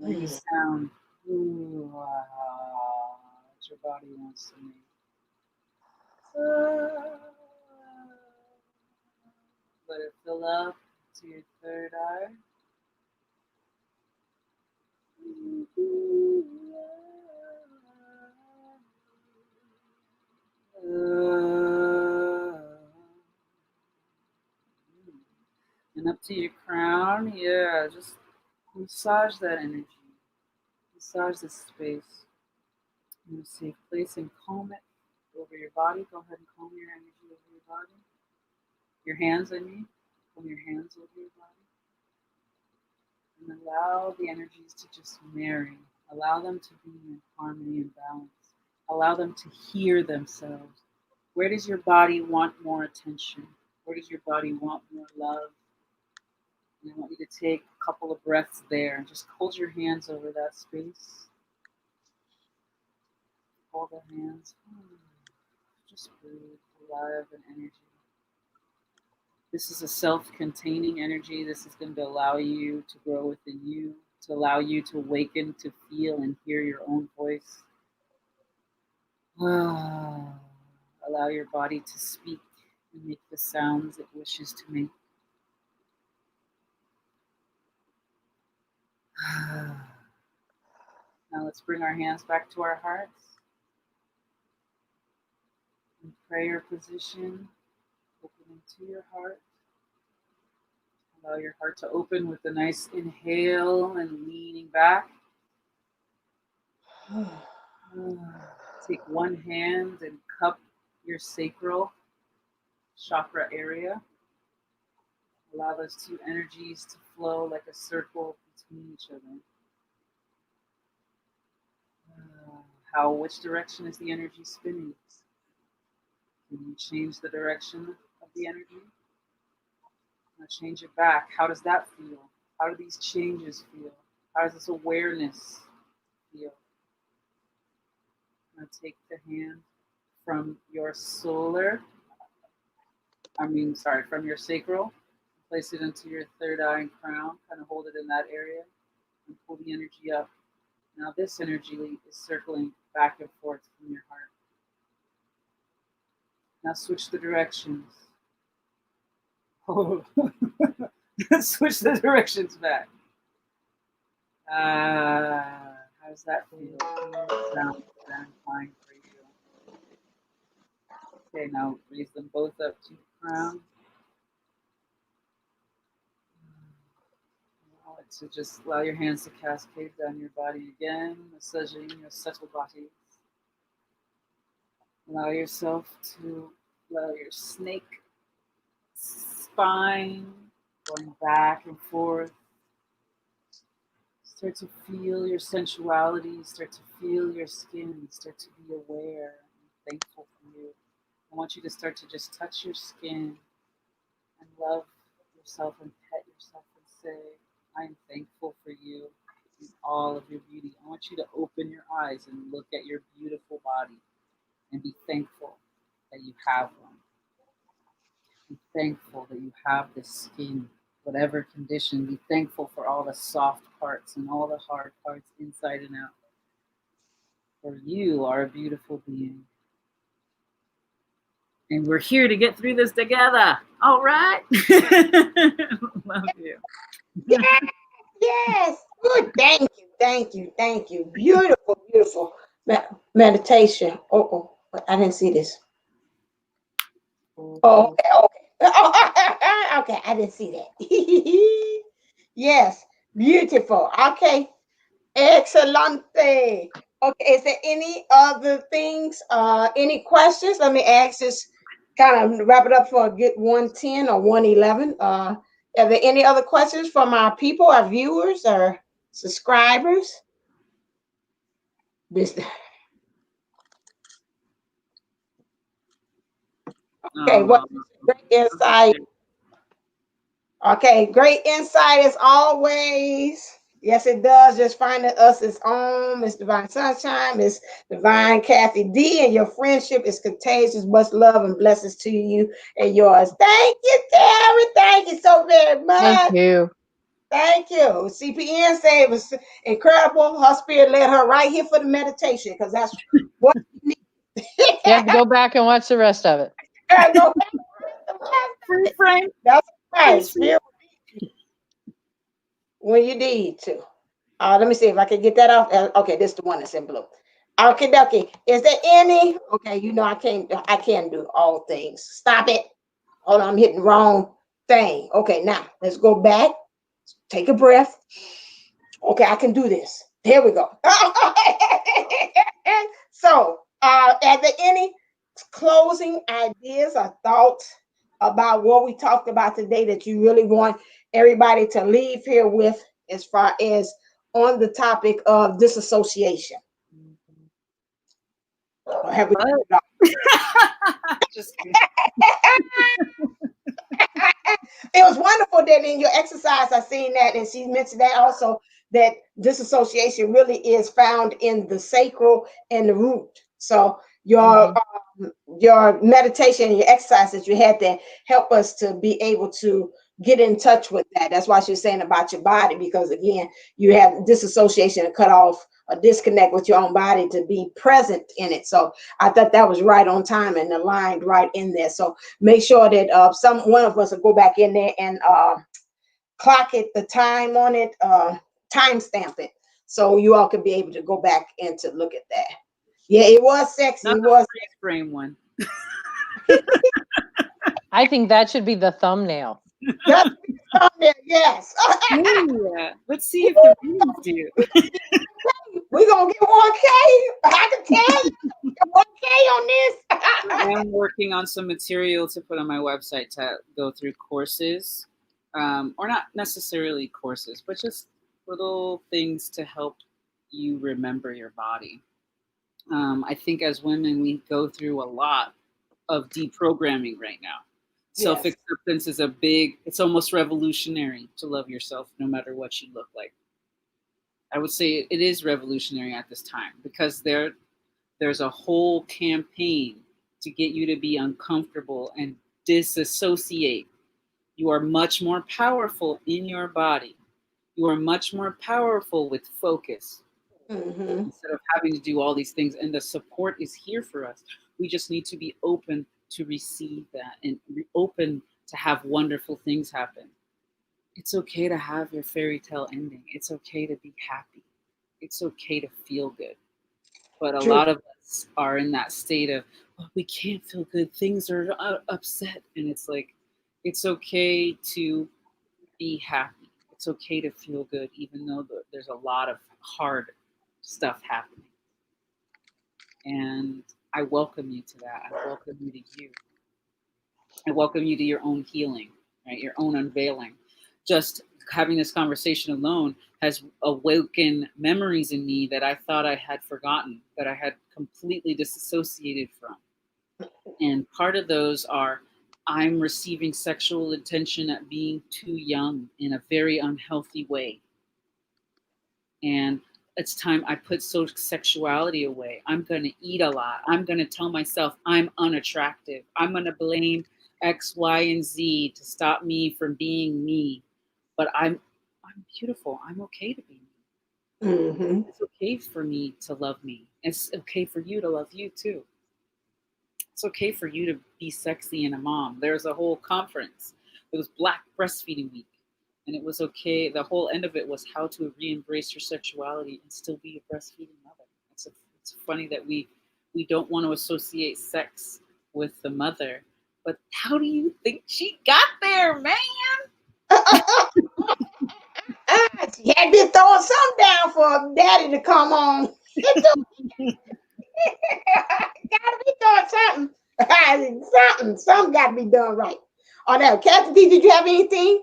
Make a sound. Ooh, what your body wants to make. Let it fill up to your third eye. And up to your crown. Yeah, just massage that energy. Massage this space in a safe place and calm it over your body. Go ahead and calm your energy over your body. Your hands, I mean. Calm your hands over your body. And allow the energies to just marry. Allow them to be in harmony and balance. Allow them to hear themselves. Where does your body want more attention? Where does your body want more love? And I want you to take a couple of breaths there. Just hold your hands over that space. Hold the hands. Just breathe, love and energy. This is a self-containing energy. This is going to allow you to grow within you, to allow you to awaken, to feel and hear your own voice. Allow your body to speak and make the sounds it wishes to make. Now let's bring our hands back to our hearts. In prayer position, open into your heart. Allow your heart to open with a nice inhale and leaning back. Take one hand and cup your sacral chakra area. Allow those two energies to flow like a circle between each other. Which direction is the energy spinning? Can you change the direction of the energy? Now change it back. How does that feel? How do these changes feel? How does this awareness feel? Now take the hand from your from your sacral. Place it into your third eye and crown. Kind of hold it in that area and pull the energy up. Now this energy is circling back and forth from your heart. Now switch the directions. Oh. Switch the directions back. How does that feel? Sound fine for you. Okay, now raise them both up to the crown. So just allow your hands to cascade down your body again, massaging your subtle bodies. Allow yourself to allow your snake spine going back and forth. Start to feel your sensuality, start to feel your skin, start to be aware and thankful for you. I want you to start to just touch your skin and love yourself and pet yourself and say, I am thankful for you and all of your beauty. I want you to open your eyes and look at your beautiful body and be thankful that you have one. Be thankful that you have this skin, whatever condition. Be thankful for all the soft parts and all the hard parts inside and out. For you are a beautiful being. And we're here to get through this together. All right. Love you. Yes, yes. Good. Thank you. Beautiful meditation. Oh, I didn't see this. Oh, okay. Okay, I didn't see that. Yes, beautiful. Okay, excelente. Okay, is there any other things? Any questions? Let me ask this. Kind of wrap it up for a good 110 or 111. Are there any other questions from our people, our viewers, or subscribers? Okay, what great insight. Okay, great insight as always. Yes, it does. Just finding us is on. Miss Divine Sunshine, Miss Divine Kathy D, and your friendship is contagious. Much love and blessings to you and yours. Thank you, Terry. Thank you so very much. Thank you. Thank you. CPN said it was incredible. Her spirit led her right here for the meditation because that's what you need. You have to go back and watch the rest of it. Go back. Frame. That's right. Spirit when you need to. Let me see if I can get that off. Okay, this is the one that's in blue. Okay, Ducky. Is there any? Okay, you know I can't do all things. Stop it. Hold on, I'm hitting the wrong thing. Okay, now let's go back. Take a breath. Okay, I can do this. Here we go. So, are there any closing ideas or thoughts about what we talked about today that you really want everybody to leave here with as far as on the topic of disassociation? Or have we Just it was wonderful that in your exercise I seen that, and she mentioned that also, that disassociation really is found in the sacral and the root. So your meditation and your exercise that you had to help us to be able to get in touch with that. That's why she's saying about your body, because again, you have disassociation and cut off a disconnect with your own body to be present in it. So I thought that was right on time and aligned right in there. So make sure that one of us will go back in there and clock it, the time on it, time stamp it, so you all could be able to go back and to look at that. Yeah, it was sexy. It was frame one. I think that should be the thumbnail. that's yes. Yeah. Let's see if the readings do. We're gonna get 1K. I can tell you 1K on this. I'm working on some material to put on my website to go through courses, or not necessarily courses, but just little things to help you remember your body. I think as women, we go through a lot of deprogramming right now. Yes. Self-acceptance is it's almost revolutionary to love yourself no matter what you look like. I would say it is revolutionary at this time because there's a whole campaign to get you to be uncomfortable and disassociate. You are much more powerful in your body. You are much more powerful with focus instead of having to do all these things. And the support is here for us. We just need to be open to receive that and open to have wonderful things happen. It's okay to have your fairy tale ending. It's okay to be happy. It's okay to feel good. But a True. lot of us are in that state of, oh, we can't feel good. Things are upset. And it's like, it's okay to be happy. It's okay to feel good, even though there's a lot of hard stuff happening. And I welcome you to that. I welcome you to you. I welcome you to your own healing, right? Your own unveiling. Just having this conversation alone has awoken memories in me that I thought I had forgotten, that I had completely disassociated from. And part of those are, I'm receiving sexual attention at being too young in a very unhealthy way. And it's time I put sexuality away. I'm going to eat a lot. I'm going to tell myself I'm unattractive. I'm going to blame X, Y, and Z to stop me from being me. But I'm beautiful. I'm okay to be me. It's okay for me to love me. It's okay for you to love you too. It's okay for you to be sexy and a mom. There's a whole conference. It was Black Breastfeeding Week. And it was okay. The whole end of it was how to re-embrace your sexuality and still be a breastfeeding mother. It's funny that we don't want to associate sex with the mother. But how do you think she got there, man? She had been throwing something down for daddy to come on. Gotta be doing something. Something got to be done right. Oh, now, Cassidy, did you have anything?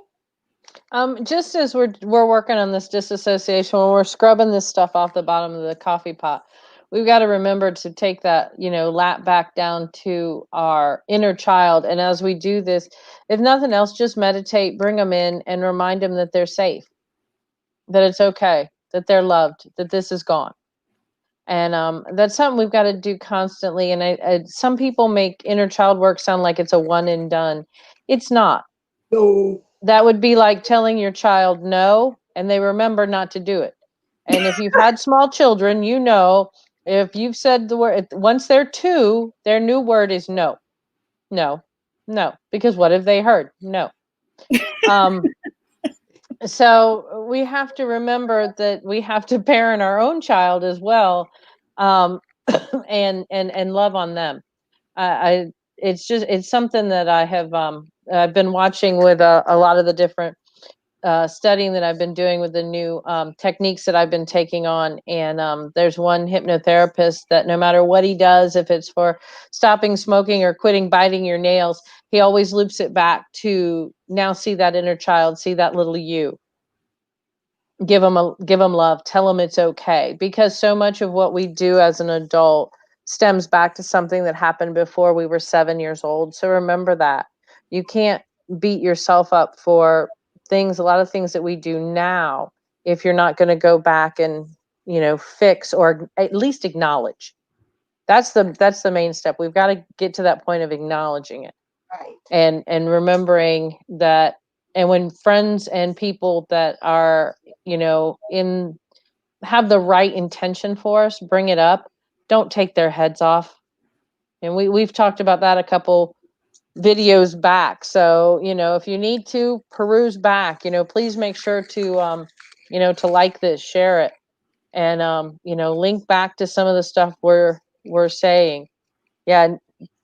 Just as we're working on this disassociation, when we're scrubbing this stuff off the bottom of the coffee pot, we've got to remember to take that, lap back down to our inner child. And as we do this, if nothing else, just meditate, bring them in and remind them that they're safe, that it's okay, that they're loved, that this is gone. And that's something we've got to do constantly. And I some people make inner child work sound like it's a one and done. It's not. No. That would be like telling your child no, and they remember not to do it. And if you've had small children, if you've said the word, once they're 2, their new word is no, no, no. Because what have they heard? No. So we have to remember that we have to parent our own child as well, and love on them. It's something that I have I've been watching with a lot of the different studying that I've been doing with the new techniques that I've been taking on. And there's one hypnotherapist that no matter what he does, if it's for stopping smoking or quitting biting your nails, he always loops it back to now see that inner child, see that little you. Give them love, tell them it's okay, because so much of what we do as an adult stems back to something that happened before we were 7 years old. So remember that. You can't beat yourself up for a lot of things that we do now, if you're not going to go back and, fix or at least acknowledge. That's the main step. We've got to get to that point of acknowledging it. Right. And remembering that. And when friends and people that are, have the right intention for us, bring it up, don't take their heads off. And we've talked about that a couple videos back. So, if you need to peruse back, please make sure to, to like this, share it, and, link back to some of the stuff we're saying. Yeah.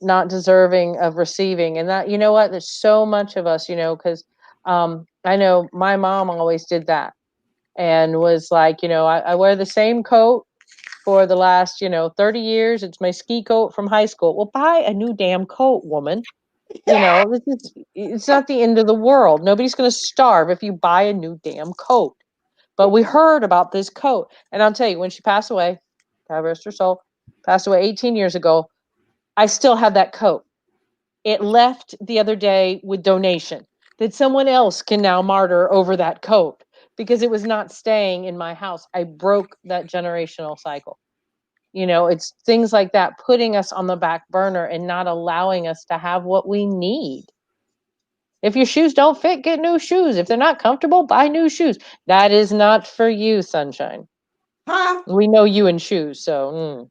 Not deserving of receiving. And that, what, there's so much of us, because, I know my mom always did that and was like, I wear the same coat for the last, 30 years. It's my ski coat from high school. Well, buy a new damn coat, woman. It's not the end of the world. Nobody's going to starve if you buy a new damn coat. But we heard about this coat. And I'll tell you, when she passed away, God rest her soul, passed away 18 years ago, I still have that coat. It left the other day with donation that someone else can now martyr over that coat because it was not staying in my house. I broke that generational cycle. You know, it's things like that putting us on the back burner and not allowing us to have what we need. If your shoes don't fit, get new shoes. If they're not comfortable, buy new shoes. That is not for you, Sunshine. Huh? We know you in shoes, so.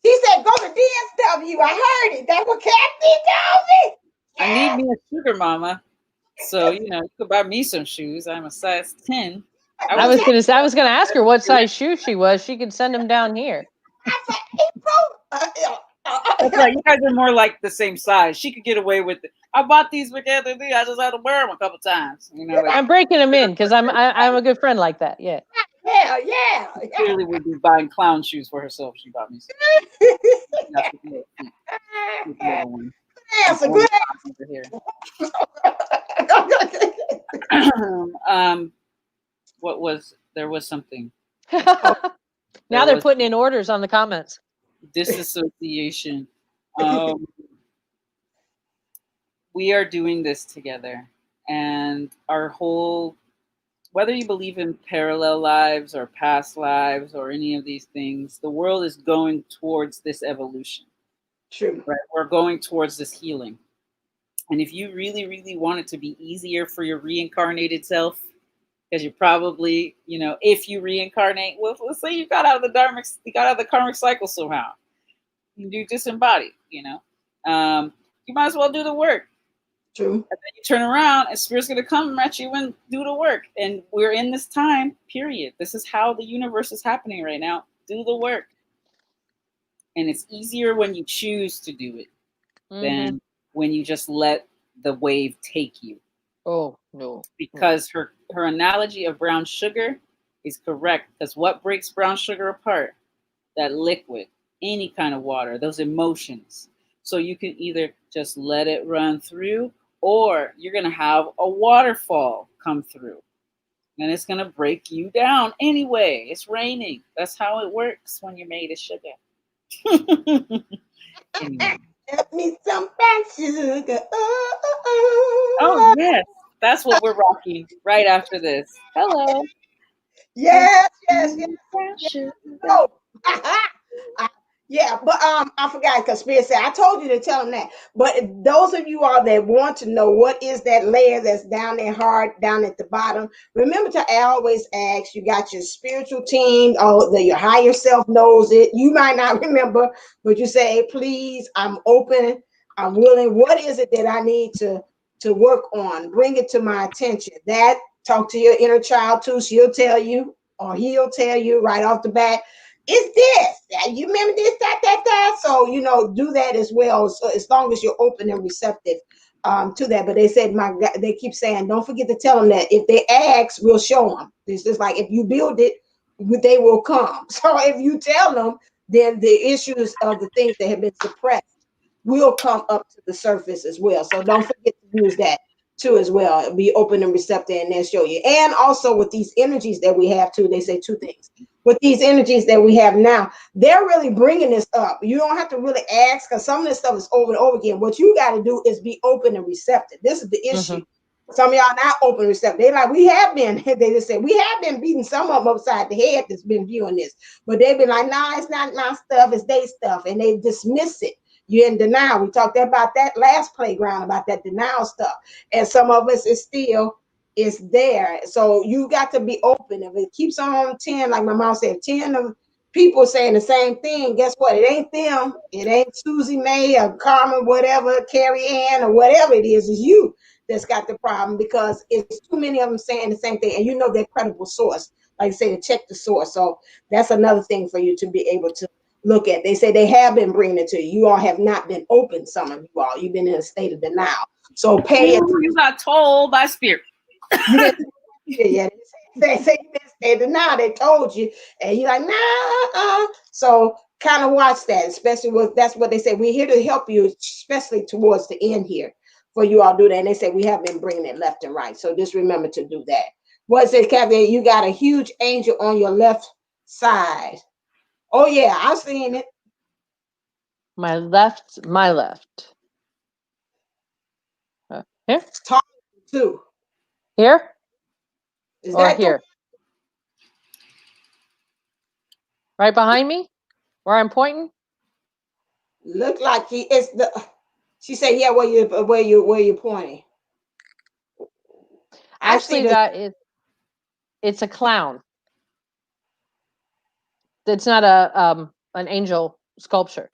She said, go to DSW. I heard it. That's what Kathy told me. I need me a sugar mama. So, you know, you could buy me some shoes. I'm a size 10. I was gonna ask her what size shoe she was. She could send them down here. I said, April. That's right. You guys are more like the same size. She could get away with it. I bought these with Anthony. I just had to wear them a couple times. You know, like, I'm breaking them in because I'm a good friend like that. Yeah. Yeah. clearly would be buying clown shoes for herself. She bought me some. That's a good answer. What was there was something. Now they're putting in orders on the comments. Disassociation. We are doing this together, and our whole, whether you believe in parallel lives or past lives or any of these things, the world is going towards this evolution. True. Right? We're going towards this healing. And if you really, really want it to be easier for your reincarnated self, because you probably, you know, if you reincarnate, well, let's say you got out of the karmic cycle somehow, you do disembodied, you know, you might as well do the work. True. And then you turn around and spirit's going to come at you and do the work. And we're in this time period. This is how the universe is happening right now. Do the work. And it's easier when you choose to do it than when you just let the wave take you. Oh, no. Because her analogy of brown sugar is correct. Because what breaks brown sugar apart? That liquid, any kind of water, those emotions. So you can either just let it run through, or you're going to have a waterfall come through. And it's going to break you down anyway. It's raining. That's how it works when you're made of sugar. Anyway. Get me some brown sugar. Oh, yes. That's what we're rocking right after this. Hello. Yes. Oh. Yeah, but I forgot conspiracy. I told you to tell them that. But those of you all that want to know what is that layer that's down there hard, down at the bottom, remember to always ask. You got your spiritual team, your higher self knows it. You might not remember, but you say, please, I'm open, I'm willing. What is it that I need to work on? Bring it to my attention. That, talk to your inner child too. She'll tell you, or he'll tell you right off the bat. It's this. You remember this, that. So, you know, do that as well. So as long as you're open and receptive to that. But they said, they keep saying, don't forget to tell them that if they ask, we'll show them. It's just like if you build it, they will come. So if you tell them, then the issues of the things that have been suppressed will come up to the surface as well. So don't forget to use that too as well. Be open and receptive, and they'll show you. And also with these energies that we have too, they say two things. With these energies that we have now, they're really bringing this up. You don't have to really ask, because some of this stuff is over and over again. What you got to do is be open and receptive. This is the issue. Some of y'all not open and receptive. They're like, we have been, they just say, we have been beating some of them upside the head that's been viewing this. But they've been like, nah, it's not my stuff, it's their stuff. And they dismiss it. You're in denial. We talked about that last playground, about that denial stuff. And some of us is still, it's there. So you got to be open. If it keeps on 10, like my mom said, 10 of people saying the same thing, guess what? It ain't them. It ain't Susie May or Carmen, whatever, Carrie Ann or whatever it is. It's you that's got the problem, because it's too many of them saying the same thing. And you know their credible source. Like I say, to check the source. So that's another thing for you to be able to look at. They say they have been bringing it to you. You all have not been open. Some of you all, you've been in a state of denial. So pay attention. You got told by spirit. Yeah, they say you been in denial. They told you, and you're like, nah. So kind of watch that, especially with, that's what they say. We're here to help you, especially towards the end here, for you all do that. And they say we have been bringing it left and right. So just remember to do that. What says Kathy? You got a huge angel on your left side. Oh yeah, I've seen it. My left. Here? Talking too. Here? Is or that here? Right behind me? Where I'm pointing? Look like he is the. She said, "Yeah, where you pointing?" Actually, it's a clown. It's not an angel sculpture.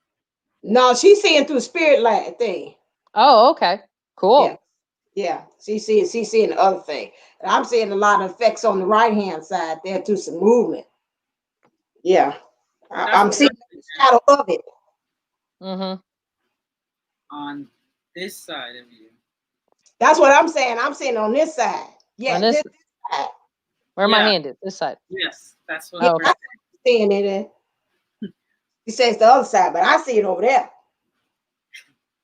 No, she's seeing through spirit light thing. Oh, okay, cool. Yeah. She's seeing the other thing. And I'm seeing a lot of effects on the right hand side there too, some movement. Yeah, I'm seeing the shadow of it. Mm-hmm. On this side of you. That's what I'm saying. I'm seeing on this side. Yeah, On this side. Where my hand is, this side. Yes, that's what Oh, I'm seeing it. She says the other side, but I see it over there.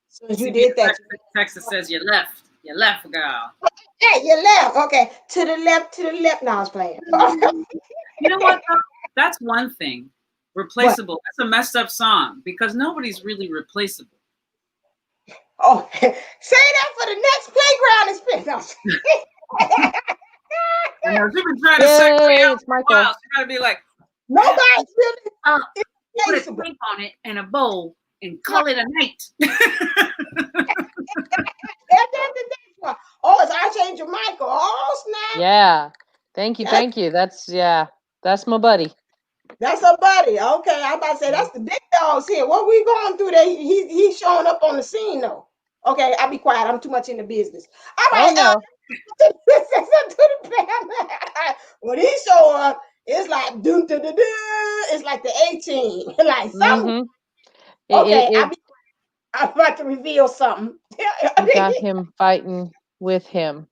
As soon as you did that, Texas says you left. You left, girl. Hey, you left. Okay, to the left. Now I was playing. You know what? Though? That's one thing. Replaceable. What? That's a messed up song because nobody's really replaceable. Oh, say that for the next playground experience. I know you've been trying to segue out for a while. So you gotta be like, nobody's really put a drink on it in a bowl and call it a night. Oh, it's Archangel Michael. Oh, snap. Yeah. Thank you. That's my buddy. That's a buddy. Okay, I'm about to say that's the big dogs here. What we going through there? He's showing up on the scene though. Okay, I'll be quiet. I'm too much in the business. All right. Oh, no. When he show up, it's like doo doo doo doo. It's like the 18, like something. Mm-hmm. Okay, I'm about to reveal something. You got him fighting with him.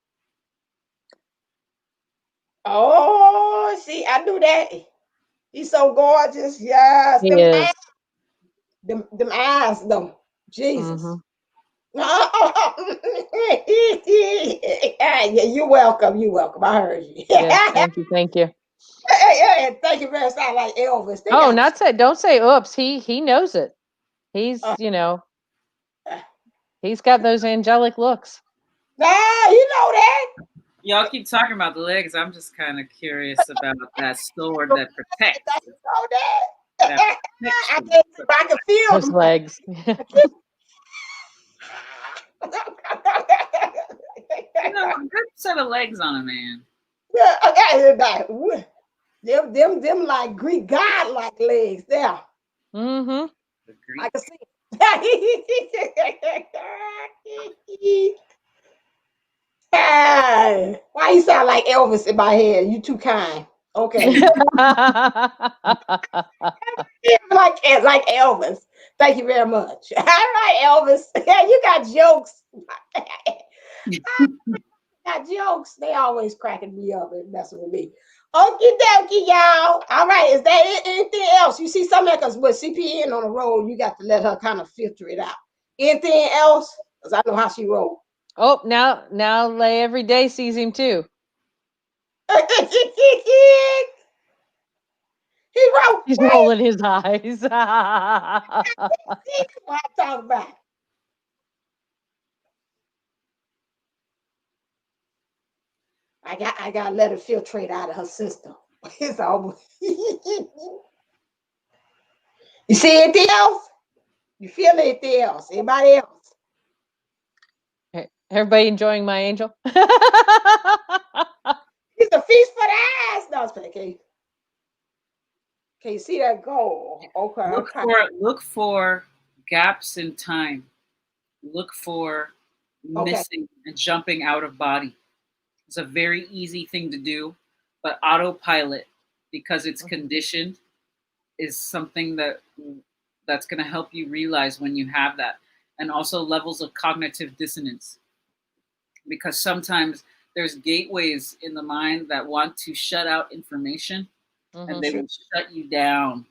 Oh, see, I knew that. He's so gorgeous. Yes, he is. Them eyes, though. Jesus. Mm-hmm. Yeah, you're welcome. You're welcome. I heard you. Yes, thank you. Hey, thank you very much. Sound like Elvis. Don't say oops. He knows it. He's he's got those angelic looks. Nah, you know that. Y'all keep talking about the legs. I'm just kind of curious about that sword that protects. You know that. I can feel those legs. You know, a good set of legs on a man. Yeah, them like Greek god-like legs there. Mm-hmm. I can see. Why you sound like Elvis in my head? You too kind. Okay. like Elvis. Thank you very much. All right, Elvis. You got jokes. Got jokes. They always cracking me up and messing with me. Okie dokie, y'all. All right. Is there anything else? You see something because with CPN on the road, you got to let her kind of filter it out. Anything else? Because I know how she rolled. Oh, now Lay every day sees him too. He's rolling his eyes. What I'm talking about. I gotta let it filtrate out of her system. It's almost. You see anything else? You feel anything else? Anybody else? Everybody enjoying my angel? It's a feast for the eyes. No, it's okay. Can you see that goal? Okay. Look for gaps in time. Look for missing and jumping out of body. It's a very easy thing to do, but autopilot, because it's conditioned, is something that's going to help you realize when you have that. And also levels of cognitive dissonance, because sometimes there's gateways in the mind that want to shut out information, and they will shut you down.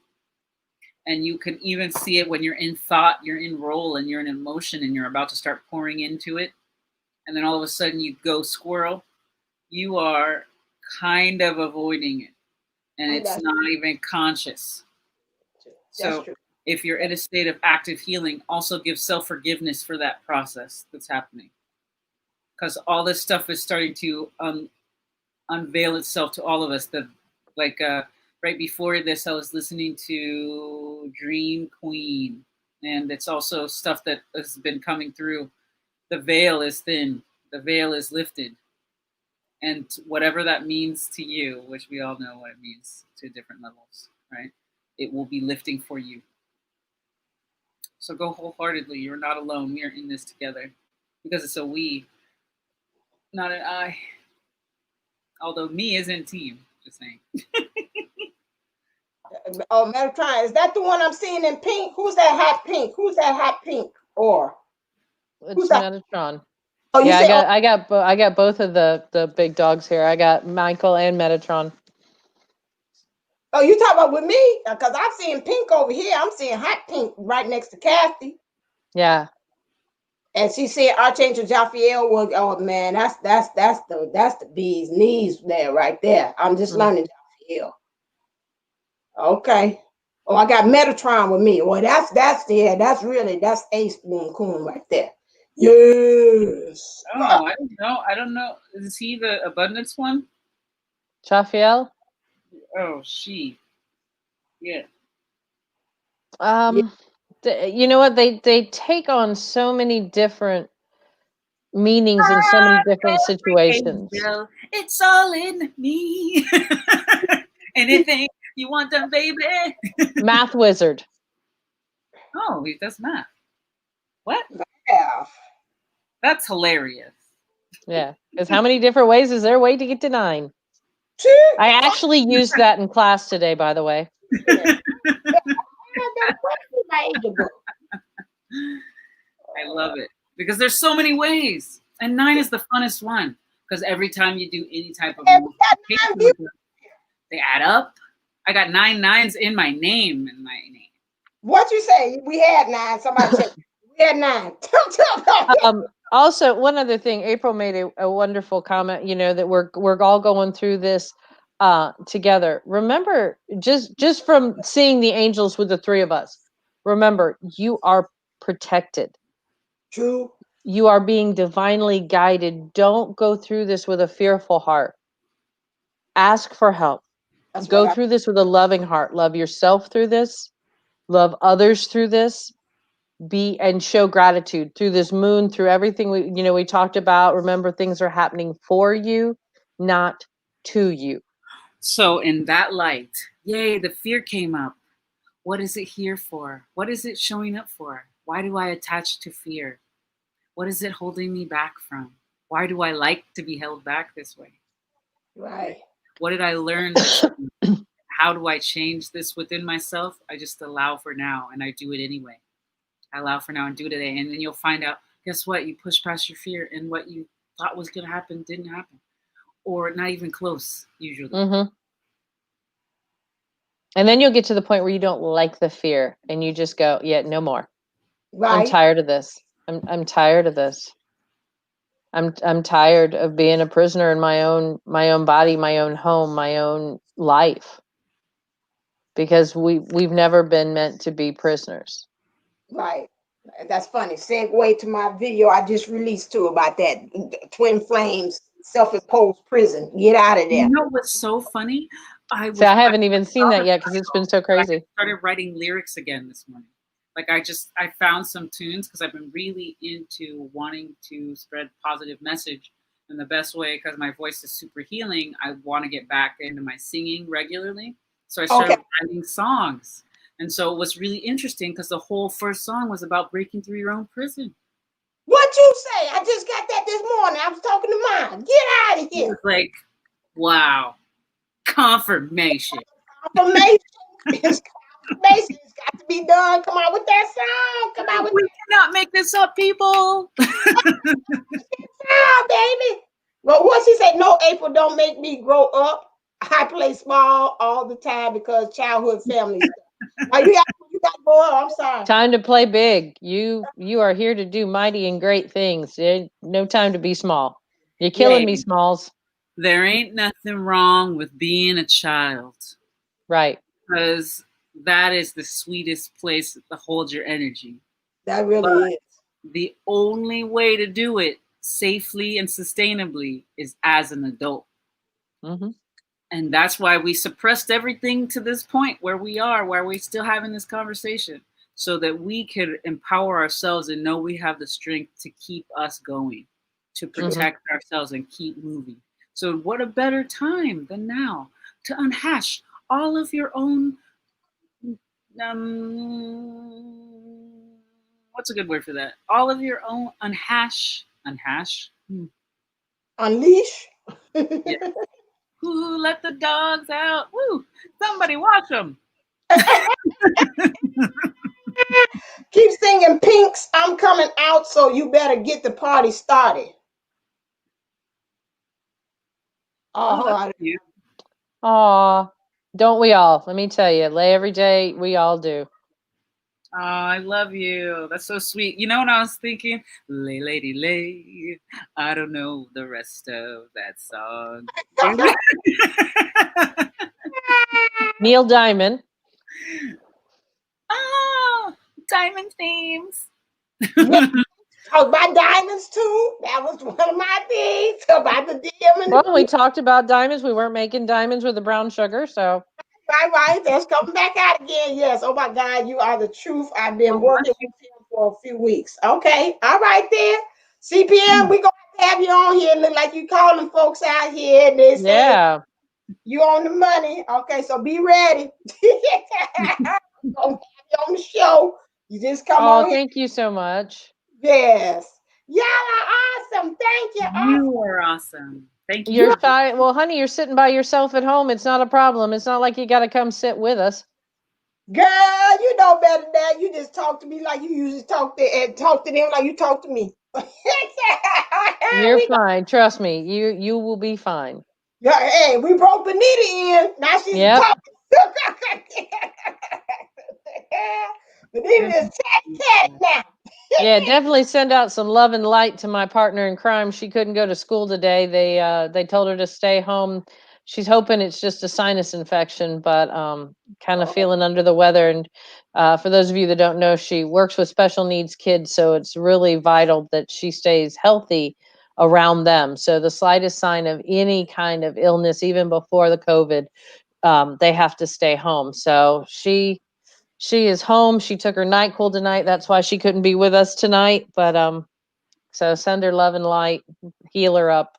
And you can even see it when you're in thought, you're in role, and you're in emotion, and you're about to start pouring into it. And then all of a sudden you go squirrel. You are kind of avoiding it, and it's not even conscious. So if you're in a state of active healing, also give self-forgiveness for that process that's happening. Because all this stuff is starting to unveil itself to all of us. right before this, I was listening to Dream Queen, and it's also stuff that has been coming through. The veil is thin, the veil is lifted. And whatever that means to you, which we all know what it means to different levels, right? It will be lifting for you. So go wholeheartedly. You're not alone. We are in this together. Because it's a we, not an I. Although me is in team, just saying. Oh, Metatron, is that the one I'm seeing in pink? Who's that hot pink? Who's that hot pink? Or It's Metatron. Oh, you yeah, said, I got both of the big dogs here. I got Michael and Metatron. Oh, you talking about with me? Because I'm seeing pink over here. I'm seeing hot pink right next to Kathy. Yeah. And she said Archangel Jophiel was, oh man, that's the bee's knees there right there. I'm just learning Jophiel. Okay. Oh, I got Metatron with me. Well, that's Ace Boom Coon right there. Yes. Oh, I don't know. Is he the abundance one? Jophiel? Oh, she. Yeah. You know what? They take on so many different meanings in so many different situations. Angel, it's all in me. Anything you want done, baby. Math wizard. Oh, he does math. What? Yeah. That's hilarious. Yeah. Because how many different ways is there a way to get to 9? I actually used that in class today, by the way. I love it because there's so many ways, and 9 is the funnest one because every time you do any type of they add up. I got 9 9s in my name. What you say? We had 9. Somebody said we had 9. Also, one other thing, April made a wonderful comment. You know that we're all going through this together. Remember, just from seeing the angels with the 3 of us. Remember, you are protected. True. You are being divinely guided. Don't go through this with a fearful heart. Ask for help. Go through this with a loving heart. Love yourself through this. Love others through this. Be and show gratitude through this moon, through everything we talked about. Remember, things are happening for you, not to you. So in that light, yay, the fear came up. What is it here for? What is it showing up for? Why do I attach to fear? What is it holding me back from? Why do I like to be held back this way? Right. What did I learn? How do I change this within myself? I just allow for now, and I do it anyway. I allow for now and do it today. And then you'll find out, guess what? You push past your fear, and what you thought was going to happen didn't happen. Or not even close, usually. Mm-hmm. And then you'll get to the point where you don't like the fear, and you just go, yeah, no more. Right. I'm tired of this. I'm tired of this. I'm tired of being a prisoner in my own body, my own home, my own life. Because we've never been meant to be prisoners. Right. That's funny. Segue to my video I just released too about that twin flames, self-imposed prison. Get out of there. You know what's so funny? I haven't even seen that yet because it's been so crazy. I started writing lyrics again this morning. Like I found some tunes because I've been really into wanting to spread positive message in the best way because my voice is super healing. I want to get back into my singing regularly. So I started writing songs. And so it was really interesting because the whole first song was about breaking through your own prison. What you say? I just got that this morning. I was talking to mine. Get out of here. Like, wow. Confirmation. Confirmation. It's got to be done. Come on with that song. Come on with We cannot make this up, people. Sound, baby. Well, what she said, no, April, don't make me grow up. I play small all the time because childhood family stuff. You got to grow up. I'm sorry. Time to play big. You are here to do mighty and great things. No time to be small. You're killing me, Smalls. There ain't nothing wrong with being a child. Right. Because that is the sweetest place to hold your energy. That really is. The only way to do it safely and sustainably is as an adult. Mm-hmm. And that's why we suppressed everything to this point where we are, where we're still having this conversation, so that we could empower ourselves and know we have the strength to keep us going, to protect ourselves and keep moving. So what a better time than now to unhash all of your own, what's a good word for that? All of your own unhash. Unleash. Yeah. Ooh, let the dogs out. Woo! Somebody watch them. Keep singing Pinks, I'm coming out, so you better get the party started. Oh, you. Aw, don't we all? Let me tell you, lay every day, we all do. Oh, I love you. That's so sweet. You know what I was thinking? Lay, lady, lay. I don't know the rest of that song. Neil Diamond. Oh, diamond themes. Talk about diamonds too. That was one of my things. About the diamond. Well, we talked about diamonds. We weren't making diamonds with the brown sugar, so. Right. That's coming back out again. Yes. Oh my God, you are the truth. I've been working with him for a few weeks. Okay. All right then. CPM, we gonna have you on here. Look like you calling folks out here. And they say you on the money. Okay, so be ready. On the show. You just come on here. Thank you so much. Yes. Y'all are awesome. Thank you. You are awesome. Thank you. You're shy. Well, honey, you're sitting by yourself at home. It's not a problem. It's not like you got to come sit with us. Girl, you know better than that. You just talk to me like you usually talk to them like you talk to me. You're fine. Trust me. You will be fine. Yeah, hey, we broke Benita in. Now she's talking. Benita is cat now. Yeah, definitely send out some love and light to my partner in crime. She couldn't go to school today. They told her to stay home. She's hoping it's just a sinus infection, but kind of feeling under the weather. And for those of you that don't know, she works with special needs kids, so it's really vital that she stays healthy around them. So the slightest sign of any kind of illness, even before the COVID, they have to stay home. So she is home. She took her NyQuil tonight. That's why she couldn't be with us tonight. But so send her love and light, heal her up.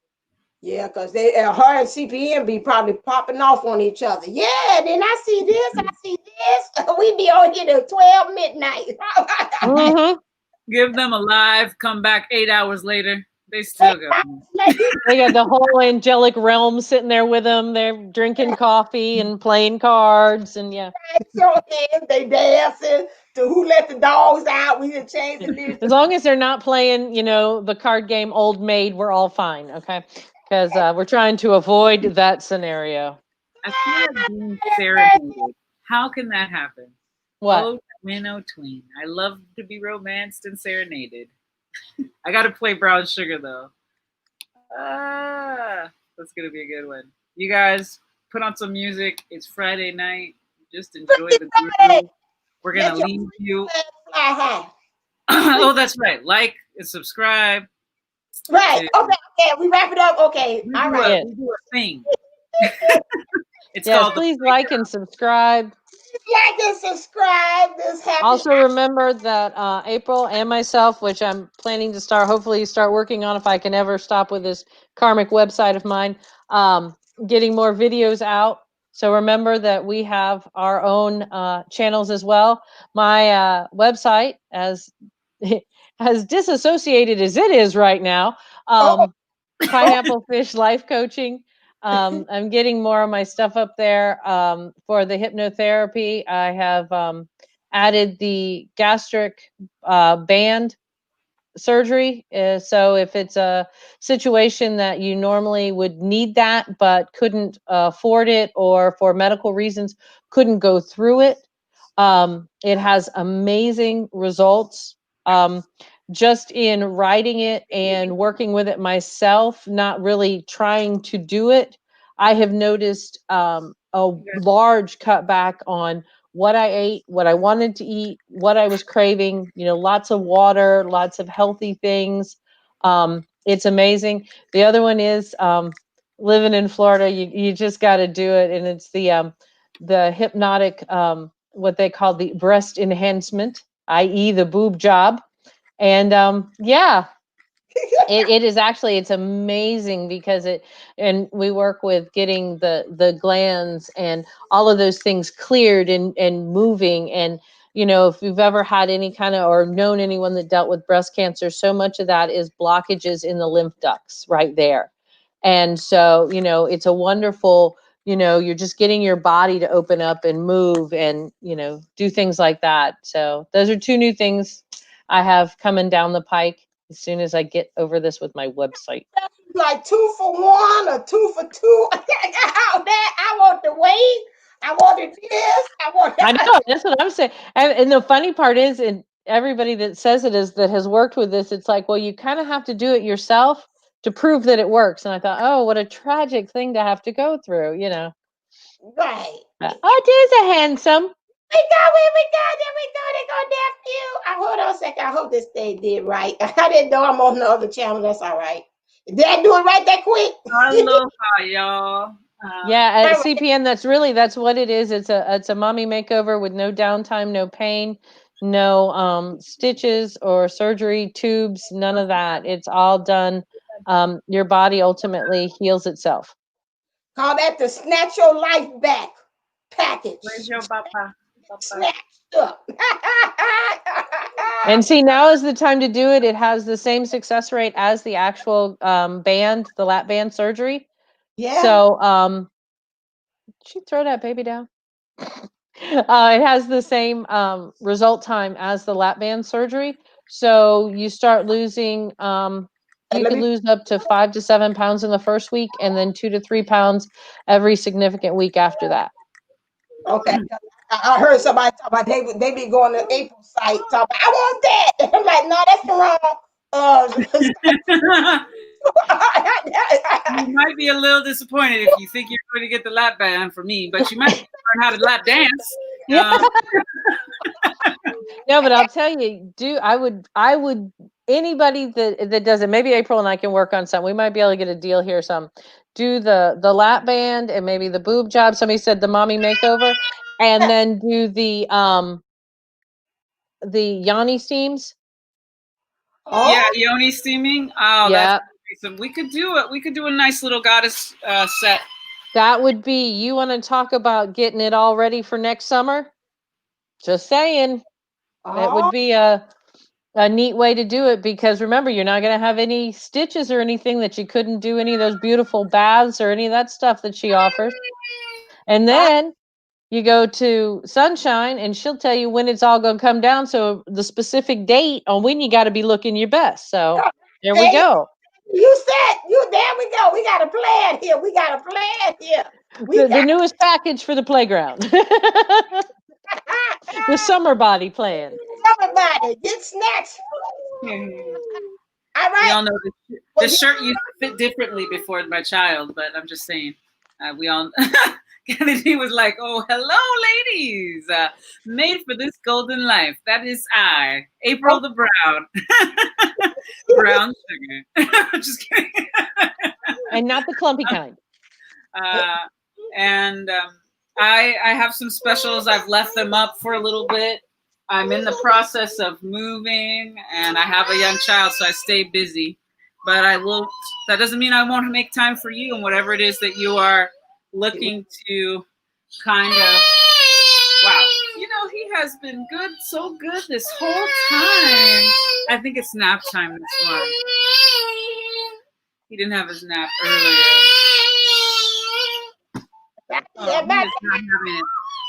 Yeah, because they her and CPM be probably popping off on each other. Yeah, then I see this. We be on here till 12 midnight. Give them a live, come back 8 hours later. They still go. They got the whole angelic realm sitting there with them. They're drinking coffee and playing cards, and yeah. They dancing to Who Let the Dogs Out. We didn't change the lyrics. As long as they're not playing, the card game Old Maid, we're all fine, okay? Because we're trying to avoid that scenario. I feel like being serenaded. How can that happen? What? Oh, minnow tween. I love to be romanced and serenaded. I got to play Brown Sugar, though. That's going to be a good one. You guys, put on some music. It's Friday night. Just enjoy the groove. We're going to leave you. Oh, that's right. Like and subscribe. Right. Okay. We wrap it up. Okay. All right. We do a thing. It's called please like and subscribe. Like and subscribe. Also remember that April and myself, which I'm planning to hopefully start working on if I can ever stop with this karmic website of mine, getting more videos out. So remember that we have our own channels as well. My website, as disassociated as it is right now, Pineapple Fish Life Coaching. I'm getting more of my stuff up there. For the hypnotherapy, I have added the gastric band surgery. So if it's a situation that you normally would need that, but couldn't afford it, or for medical reasons couldn't go through it, it has amazing results. Just in writing it and working with it myself, not really trying to do it, I have noticed a large cutback on what I ate, what I wanted to eat, what I was craving, lots of water, lots of healthy things. It's amazing. The other one is living in Florida, you just got to do it. And it's the hypnotic, what they call the breast enhancement, i.e. the boob job. And yeah, it is actually, it's amazing because and we work with getting the glands and all of those things cleared and moving. And if you've ever had any kind of, or known anyone that dealt with breast cancer, so much of that is blockages in the lymph ducts right there. And so it's a wonderful, you're just getting your body to open up and move and do things like that. So those are two new things I have coming down the pike as soon as I get over this with my website. Like 2 for 1 or 2 for 2. I want the weight. I wanted this. I want that. I know, that's what I'm saying. And the funny part is, and everybody that says it is that has worked with this, it's like, well, you kind of have to do it yourself to prove that it works. And I thought, oh, what a tragic thing to have to go through, Right. Oh, there's a handsome. We go. There we go. They go, nephew. Hold on a second. I hope this thing did right. I didn't know I'm on the other channel. That's all right. Did I do it right that quick? Aloha, y'all. Yeah, at CPN, that's what it is. It's a mommy makeover with no downtime, no pain, no stitches or surgery tubes, none of that. It's all done. Your body ultimately heals itself. Call that the Snatch Your Life Back package. Where's your papa? Snatched up. And see, now is the time to do it. It has the same success rate as the actual band, the lap band surgery. Yeah. So did she throw that baby down? It has the same result time as the lap band surgery. So you start losing, you could lose up to 5 to 7 pounds in the first week, and then 2 to 3 pounds every significant week after that. Okay. I heard somebody talk about they be going to April's site talking about, I want that. I'm like, no, that's the wrong. You might be a little disappointed if you think you're going to get the lap band for me, but you might learn how to lap dance. Yeah. No, but I'll tell you, I would anybody that does it, maybe April and I can work on something. We might be able to get a deal here. Do the lap band and maybe the boob job. Somebody said the mommy makeover, and then do the yoni steams. Oh. Yeah, yoni steaming. Oh, yeah. We could do it. We could do a nice little goddess set. That would be, you want to talk about getting it all ready for next summer? Just saying. It would be a neat way to do it, because remember, you're not going to have any stitches or anything that you couldn't do any of those beautiful baths or any of that stuff that she offers. And then you go to Sunshine and she'll tell you when it's all going to come down. So the specific date on when you got to be looking your best. So there we go. You said, there we go. We got a plan here. The newest package for the playground. The summer body plan. Summer body, get snatched. All right. We all know the shirt used to fit differently before my child, but I'm just saying, we all. Kennedy was like, "Oh, hello, ladies, made for this golden life. That is I, April the Brown, brown sugar." Just kidding. And not the clumpy kind. And I have some specials. I've left them up for a little bit. I'm in the process of moving, and I have a young child, so I stay busy. But I will. That doesn't mean I won't make time for you and whatever it is that you are looking to kind of. Wow, he has been good, so good this whole time. I think it's nap time this one. He didn't have his nap earlier.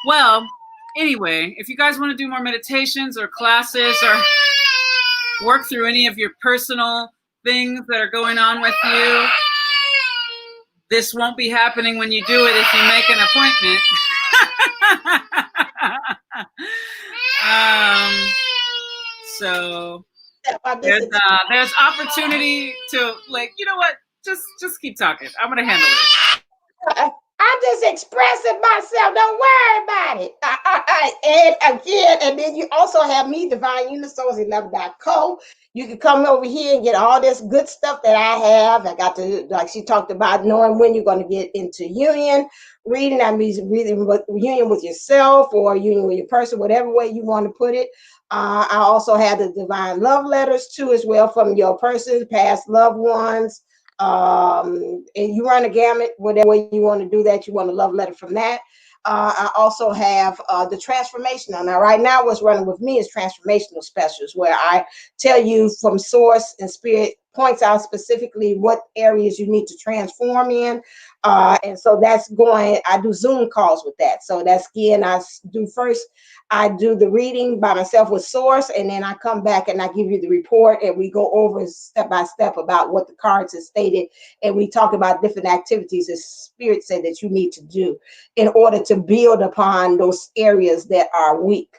Well, anyway, if you guys want to do more meditations or classes or work through any of your personal things that are going on with you, this won't be happening when you do it if you make an appointment. So there's opportunity to, like, you know what? Just keep talking. I'm gonna handle it. I'm just expressing myself. Don't worry about it. And again, and then you also have me, Divine Unisource11.co. You can come over here and get all this good stuff that I have. I got to, like she talked about, knowing when you're going to get into union. Reading, that means reading with union with yourself or union with your person, whatever way you want to put it. I also have the divine love letters too, as well, from your person, past loved ones. And you run a gamut, whatever way you want to do that. You want a love letter from that. I also have the transformational. Now, right now, what's running with me is transformational specials, where I tell you from source and spirit points out specifically what areas you need to transform in. And so that's going, I do Zoom calls with that. So that's again, I do the reading by myself with source, and then I come back and I give you the report, and we go over step by step about what the cards have stated, and we talk about different activities that spirit said that you need to do in order to build upon those areas that are weak.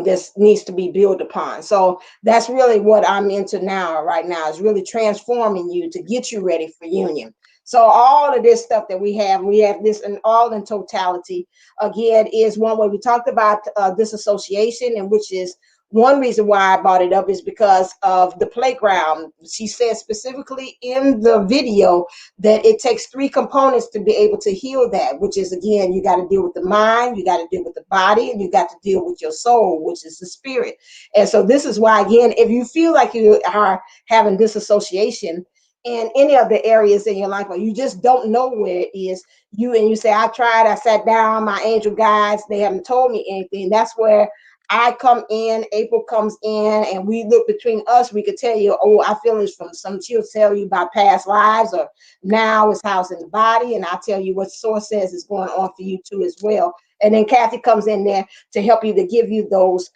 This needs to be built upon. So that's really what I'm into now, right now, is really transforming you to get you ready for union. So all of this stuff that we have this and all in totality, again, is one way. We talked about disassociation, and which is one reason why I brought it up is because of the playground. She said specifically in the video that it takes 3 components to be able to heal that, which is, again, you got to deal with the mind, you got to deal with the body, and you got to deal with your soul, which is the spirit. And so this is why, again, if you feel like you are having disassociation in any of the areas in your life, or you just don't know where it is, you say, I tried, I sat down, my angel guides, they haven't told me anything. That's where I come in, April comes in, and we look between us. We could tell you, oh, I feel this from some, she'll tell you about past lives, or now it's housed in the body, and I'll tell you what source says is going on for you too as well. And then Kathy comes in there to help you, to give you those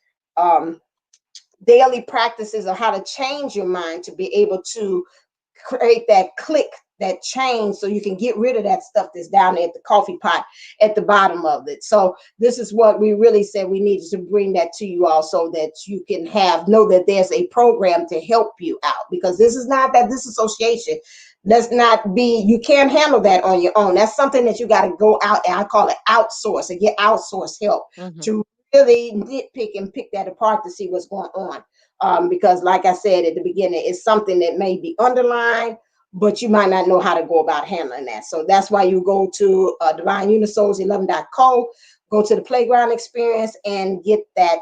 daily practices of how to change your mind to be able to create that click, that change, so you can get rid of that stuff that's down there at the coffee pot at the bottom of it. So this is what we really said we needed to bring that to you all, so that you can know that there's a program to help you out, because this is not that disassociation. Let's not be, you can't handle that on your own. That's something that you got to go out, and I call it outsource, and get outsource help to really nitpick and pick that apart to see what's going on. Because like I said at the beginning, it's something that may be underlined, but you might not know how to go about handling that. So that's why you go to divineunisource11.co, go to the playground experience, and get that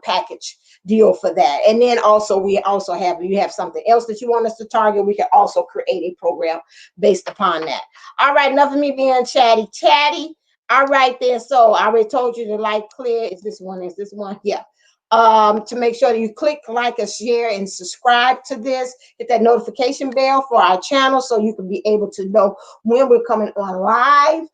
package deal for that. And then also, you have something else that you want us to target, we can also create a program based upon that. All right, enough of me being chatty. All right then, so I already told you the light clear. Is this one? Yeah. To make sure that you click like and share and subscribe to this, hit that notification bell for our channel, so you can be able to know when we're coming on live.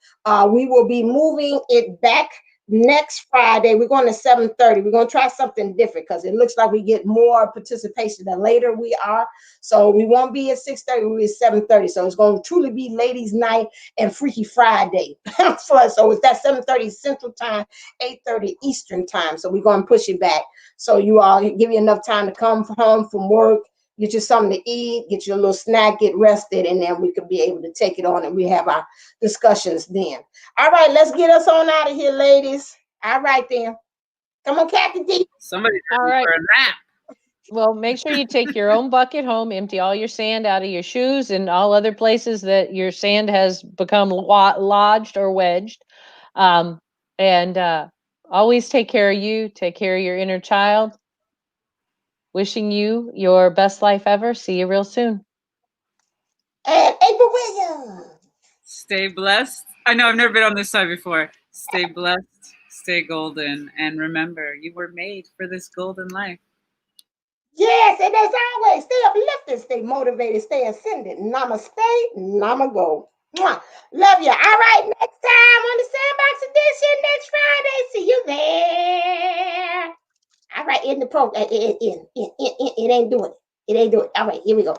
We will be moving it back next Friday. We're going to 7:30. We're going to try something different, because it looks like we get more participation the later we are. So we won't be at 6:30, we'll be at 7:30. So it's going to truly be ladies night and Freaky Friday. So it's that 7:30 Central Time, 8:30 Eastern Time. So we're going to push it back, so you all, give you enough time to come home from work, get you something to eat, get you a little snack, get rested, and then we could be able to take it on, and we have our discussions then. All right, let's get us on out of here, ladies. All right then. Come on, Kathy D. Somebody's All ready right. for a nap. Well, make sure you take your own bucket home, empty all your sand out of your shoes and all other places that your sand has become lodged or wedged. And always take care of you, take care of your inner child. Wishing you your best life ever. See you real soon. And April Williams. Stay blessed. I know I've never been on this side before. Stay blessed, stay golden, and remember, you were made for this golden life. Yes, and as always, stay uplifted, stay motivated, stay ascended. Namaste, namago. Mwah. Love you. All right, next time on the Sandbox edition next Friday. See you there. All right, in the program. It ain't doing it. It ain't doing it. All right, here we go.